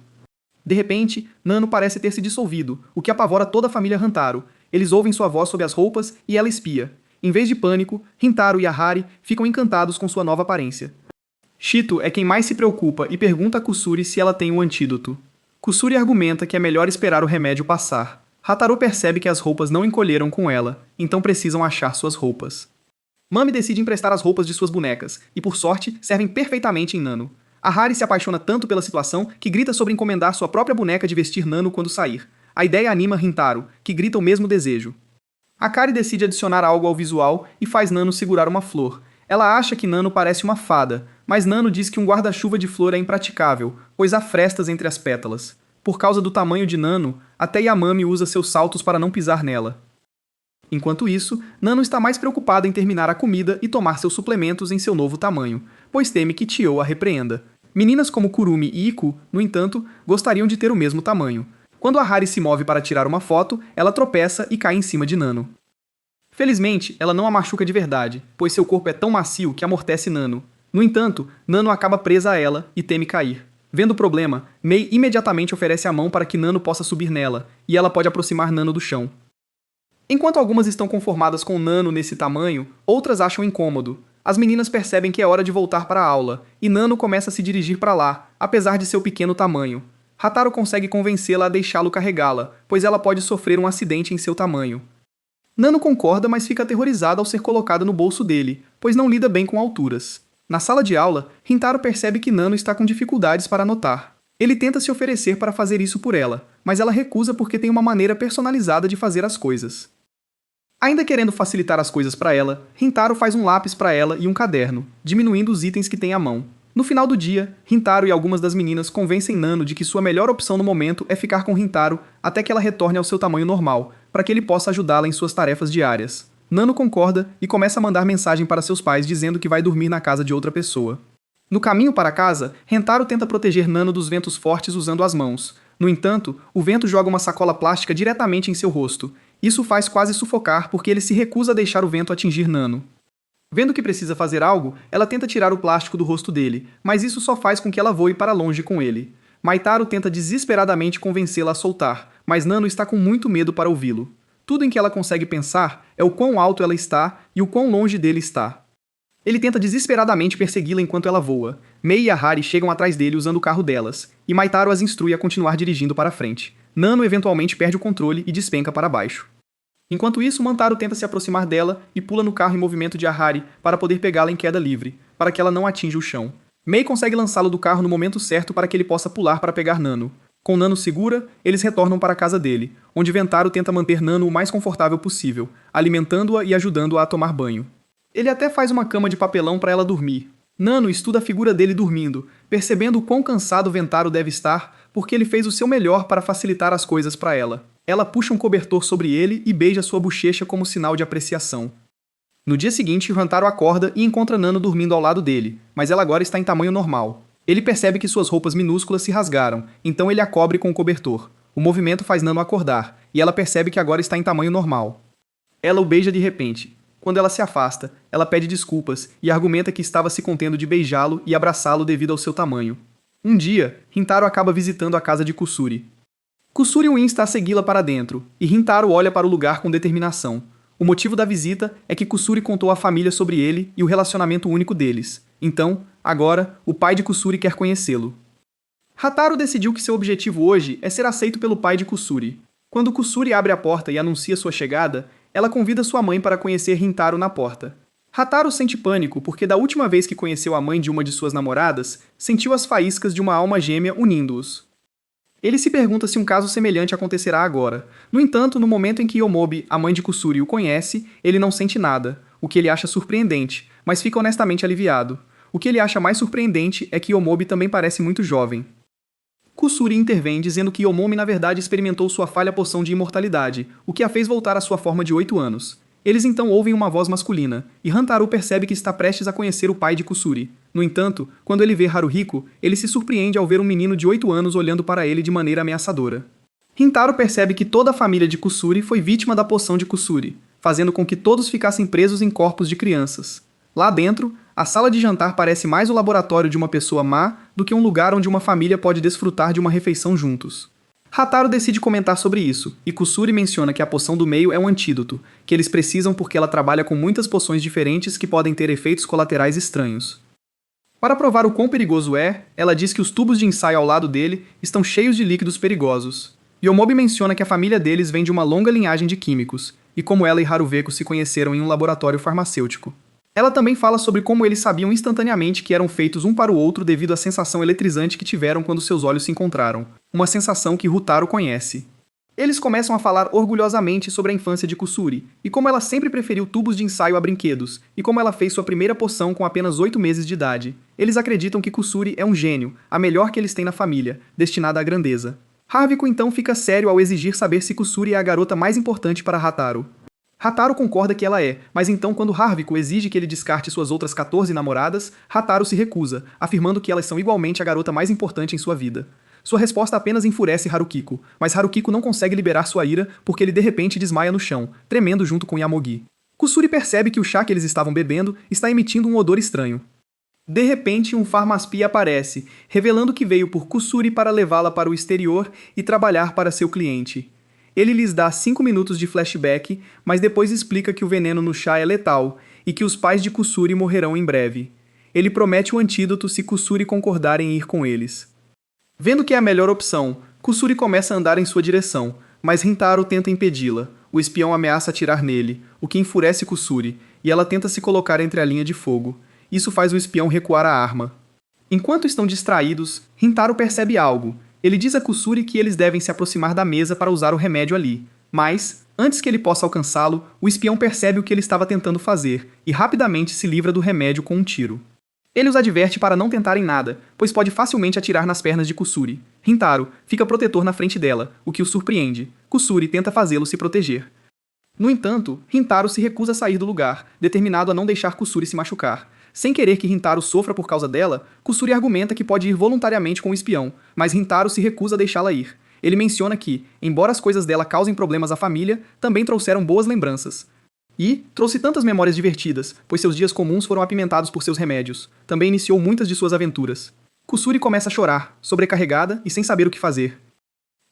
De repente, Nano parece ter se dissolvido, o que apavora toda a família Rintaro. Eles ouvem sua voz sob as roupas e ela espia. Em vez de pânico, Rintaro e a Hari ficam encantados com sua nova aparência. Shito é quem mais se preocupa e pergunta a Kusuri se ela tem um antídoto. Kusuri argumenta que é melhor esperar o remédio passar. Hataro percebe que as roupas não encolheram com ela, então precisam achar suas roupas. Mami decide emprestar as roupas de suas bonecas, e por sorte, servem perfeitamente em Nano. A Hari se apaixona tanto pela situação que grita sobre encomendar sua própria boneca de vestir Nano quando sair. A ideia anima Rintaro, que grita o mesmo desejo. Akari decide adicionar algo ao visual e faz Nano segurar uma flor. Ela acha que Nano parece uma fada, mas Nano diz que um guarda-chuva de flor é impraticável, pois há frestas entre as pétalas. Por causa do tamanho de Nano, até Yamami usa seus saltos para não pisar nela. Enquanto isso, Nano está mais preocupada em terminar a comida e tomar seus suplementos em seu novo tamanho, pois teme que Chio a repreenda. Meninas como Kurumi e Iku, no entanto, gostariam de ter o mesmo tamanho. Quando a Hari se move para tirar uma foto, ela tropeça e cai em cima de Nano. Felizmente, ela não a machuca de verdade, pois seu corpo é tão macio que amortece Nano. No entanto, Nano acaba presa a ela e teme cair. Vendo o problema, Mei imediatamente oferece a mão para que Nano possa subir nela, e ela pode aproximar Nano do chão. Enquanto algumas estão conformadas com Nano nesse tamanho, outras acham incômodo. As meninas percebem que é hora de voltar para a aula, e Nano começa a se dirigir para lá, apesar de seu pequeno tamanho. Hataro consegue convencê-la a deixá-lo carregá-la, pois ela pode sofrer um acidente em seu tamanho. Nano concorda, mas fica aterrorizada ao ser colocada no bolso dele, pois não lida bem com alturas. Na sala de aula, Rintaro percebe que Nano está com dificuldades para anotar. Ele tenta se oferecer para fazer isso por ela, mas ela recusa porque tem uma maneira personalizada de fazer as coisas. Ainda querendo facilitar as coisas para ela, Rintaro faz um lápis para ela e um caderno, diminuindo os itens que tem à mão. No final do dia, Rintaro e algumas das meninas convencem Nano de que sua melhor opção no momento é ficar com Rintaro até que ela retorne ao seu tamanho normal, para que ele possa ajudá-la em suas tarefas diárias. Nano concorda e começa a mandar mensagem para seus pais dizendo que vai dormir na casa de outra pessoa. No caminho para casa, Rentaro tenta proteger Nano dos ventos fortes usando as mãos. No entanto, o vento joga uma sacola plástica diretamente em seu rosto. Isso faz quase sufocar porque ele se recusa a deixar o vento atingir Nano. Vendo que precisa fazer algo, ela tenta tirar o plástico do rosto dele, mas isso só faz com que ela voe para longe com ele. Maitaro tenta desesperadamente convencê-la a soltar, mas Nano está com muito medo para ouvi-lo. Tudo em que ela consegue pensar é o quão alto ela está e o quão longe dele está. Ele tenta desesperadamente persegui-la enquanto ela voa. Mei e a Hari chegam atrás dele usando o carro delas, e Maitaro as instrui a continuar dirigindo para frente. Nano eventualmente perde o controle e despenca para baixo. Enquanto isso, Mantaro tenta se aproximar dela e pula no carro em movimento de Ahari para poder pegá-la em queda livre, para que ela não atinja o chão. Mei consegue lançá-lo do carro no momento certo para que ele possa pular para pegar Nano. Com Nano segura, eles retornam para a casa dele, onde Ventaro tenta manter Nano o mais confortável possível, alimentando-a e ajudando-a a tomar banho. Ele até faz uma cama de papelão para ela dormir. Nano estuda a figura dele dormindo, percebendo o quão cansado Ventaro deve estar, porque ele fez o seu melhor para facilitar as coisas para ela. Ela puxa um cobertor sobre ele e beija sua bochecha como sinal de apreciação. No dia seguinte, Ventaro acorda e encontra Nano dormindo ao lado dele, mas ela agora está em tamanho normal. Ele percebe que suas roupas minúsculas se rasgaram, então ele a cobre com o cobertor. O movimento faz Nano acordar, e ela percebe que agora está em tamanho normal. Ela o beija de repente. Quando ela se afasta, ela pede desculpas e argumenta que estava se contendo de beijá-lo e abraçá-lo devido ao seu tamanho. Um dia, Rintaro acaba visitando a casa de Kusuri. Kusuri o insta a segui-la para dentro, e Rintaro olha para o lugar com determinação. O motivo da visita é que Kusuri contou à família sobre ele e o relacionamento único deles. Então, agora, o pai de Kusuri quer conhecê-lo. Hataro decidiu que seu objetivo hoje é ser aceito pelo pai de Kusuri. Quando Kusuri abre a porta e anuncia sua chegada, ela convida sua mãe para conhecer Rintaro na porta. Hataro sente pânico porque da última vez que conheceu a mãe de uma de suas namoradas, sentiu as faíscas de uma alma gêmea unindo-os. Ele se pergunta se um caso semelhante acontecerá agora. No entanto, no momento em que Yomobi, a mãe de Kusuri, o conhece, ele não sente nada, o que ele acha surpreendente, mas fica honestamente aliviado. O que ele acha mais surpreendente é que Yomobi também parece muito jovem. Kusuri intervém dizendo que Yomomi na verdade experimentou sua falha poção de imortalidade, o que a fez voltar à sua forma de 8 anos. Eles então ouvem uma voz masculina, e Rantaro percebe que está prestes a conhecer o pai de Kusuri. No entanto, quando ele vê Haruhiko, ele se surpreende ao ver um menino de 8 anos olhando para ele de maneira ameaçadora. Rintaro percebe que toda a família de Kusuri foi vítima da poção de Kusuri, fazendo com que todos ficassem presos em corpos de crianças. Lá dentro, a sala de jantar parece mais o laboratório de uma pessoa má do que um lugar onde uma família pode desfrutar de uma refeição juntos. Hataro decide comentar sobre isso, e Kusuri menciona que a poção do meio é um antídoto, que eles precisam porque ela trabalha com muitas poções diferentes que podem ter efeitos colaterais estranhos. Para provar o quão perigoso é, ela diz que os tubos de ensaio ao lado dele estão cheios de líquidos perigosos. Yomobi menciona que a família deles vem de uma longa linhagem de químicos, e como ela e Haruveko se conheceram em um laboratório farmacêutico. Ela também fala sobre como eles sabiam instantaneamente que eram feitos um para o outro devido à sensação eletrizante que tiveram quando seus olhos se encontraram, uma sensação que Rutaro conhece. Eles começam a falar orgulhosamente sobre a infância de Kusuri, e como ela sempre preferiu tubos de ensaio a brinquedos, e como ela fez sua primeira poção com apenas 8 meses de idade. Eles acreditam que Kusuri é um gênio, a melhor que eles têm na família, destinada à grandeza. Haruhiko então fica sério ao exigir saber se Kusuri é a garota mais importante para Hataru. Hataru concorda que ela é, mas então quando Haruhiko exige que ele descarte suas outras 14 namoradas, Hataru se recusa, afirmando que elas são igualmente a garota mais importante em sua vida. Sua resposta apenas enfurece Harukiko, mas Harukiko não consegue liberar sua ira porque ele de repente desmaia no chão, tremendo junto com Yamogi. Kusuri percebe que o chá que eles estavam bebendo está emitindo um odor estranho. De repente, um Pharmaspia aparece, revelando que veio por Kusuri para levá-la para o exterior e trabalhar para seu cliente. Ele lhes dá 5 minutos de flashback, mas depois explica que o veneno no chá é letal e que os pais de Kusuri morrerão em breve. Ele promete o antídoto se Kusuri concordar em ir com eles. Vendo que é a melhor opção, Kusuri começa a andar em sua direção, mas Rintaro tenta impedi-la. O espião ameaça atirar nele, o que enfurece Kusuri, e ela tenta se colocar entre a linha de fogo. Isso faz o espião recuar a arma. Enquanto estão distraídos, Rintaro percebe algo. Ele diz a Kusuri que eles devem se aproximar da mesa para usar o remédio ali. Mas, antes que ele possa alcançá-lo, o espião percebe o que ele estava tentando fazer, e rapidamente se livra do remédio com um tiro. Ele os adverte para não tentarem nada, pois pode facilmente atirar nas pernas de Kusuri. Rintaro fica protetor na frente dela, o que o surpreende. Kusuri tenta fazê-lo se proteger. No entanto, Rintaro se recusa a sair do lugar, determinado a não deixar Kusuri se machucar. Sem querer que Rintaro sofra por causa dela, Kusuri argumenta que pode ir voluntariamente com o espião, mas Rintaro se recusa a deixá-la ir. Ele menciona que, embora as coisas dela causem problemas à família, também trouxeram boas lembranças. E trouxe tantas memórias divertidas, pois seus dias comuns foram apimentados por seus remédios. Também iniciou muitas de suas aventuras. Kusuri começa a chorar, sobrecarregada e sem saber o que fazer.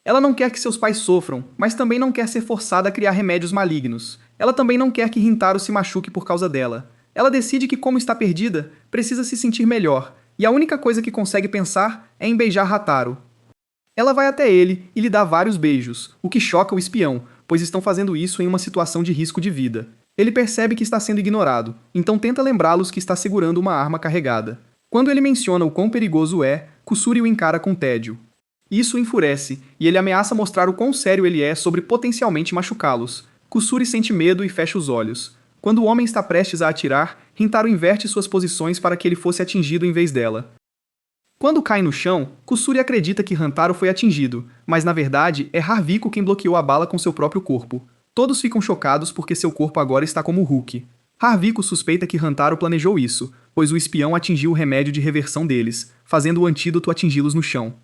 Ela não quer que seus pais sofram, mas também não quer ser forçada a criar remédios malignos. Ela também não quer que Rintaro se machuque por causa dela. Ela decide que, como está perdida, precisa se sentir melhor, e a única coisa que consegue pensar é em beijar Hataru. Ela vai até ele e lhe dá vários beijos, o que choca o espião, pois estão fazendo isso em uma situação de risco de vida. Ele percebe que está sendo ignorado, então tenta lembrá-los que está segurando uma arma carregada. Quando ele menciona o quão perigoso é, Kusuri o encara com tédio. Isso o enfurece, e ele ameaça mostrar o quão sério ele é sobre potencialmente machucá-los. Kusuri sente medo e fecha os olhos. Quando o homem está prestes a atirar, Rintaro inverte suas posições para que ele fosse atingido em vez dela. Quando cai no chão, Kusuri acredita que Rintaro foi atingido, mas na verdade é Haruhiko quem bloqueou a bala com seu próprio corpo. Todos ficam chocados porque seu corpo agora está como Hulk. Haruhiko suspeita que Rintaro planejou isso, pois o espião atingiu o remédio de reversão deles, fazendo o antídoto atingi-los no chão.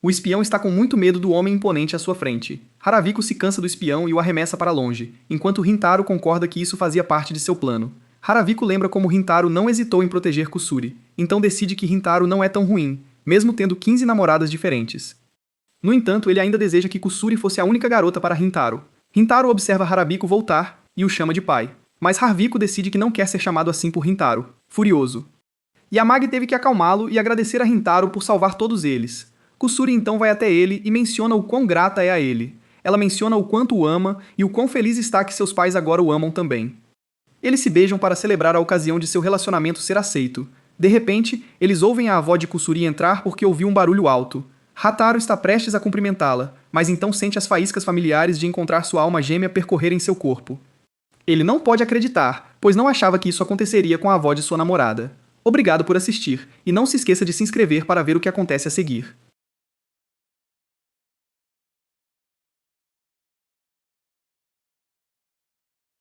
O espião está com muito medo do homem imponente à sua frente. Haruhiko se cansa do espião e o arremessa para longe, enquanto Rintaro concorda que isso fazia parte de seu plano. Haruhiko lembra como Rintaro não hesitou em proteger Kusuri, então decide que Rintaro não é tão ruim, mesmo tendo 15 namoradas diferentes. No entanto, ele ainda deseja que Kusuri fosse a única garota para Rintaro. Rintaro observa Haruhiko voltar e o chama de pai, mas Haruhiko decide que não quer ser chamado assim por Rintaro, furioso. Yamagi teve que acalmá-lo e agradecer a Rintaro por salvar todos eles. Kusuri então vai até ele e menciona o quão grata é a ele. Ela menciona o quanto o ama e o quão feliz está que seus pais agora o amam também. Eles se beijam para celebrar a ocasião de seu relacionamento ser aceito. De repente, eles ouvem a avó de Kusuri entrar porque ouviu um barulho alto. Hataru está prestes a cumprimentá-la, mas então sente as faíscas familiares de encontrar sua alma gêmea percorrerem seu corpo. Ele não pode acreditar, pois não achava que isso aconteceria com a avó de sua namorada. Obrigado por assistir, e não se esqueça de se inscrever para ver o que acontece a seguir.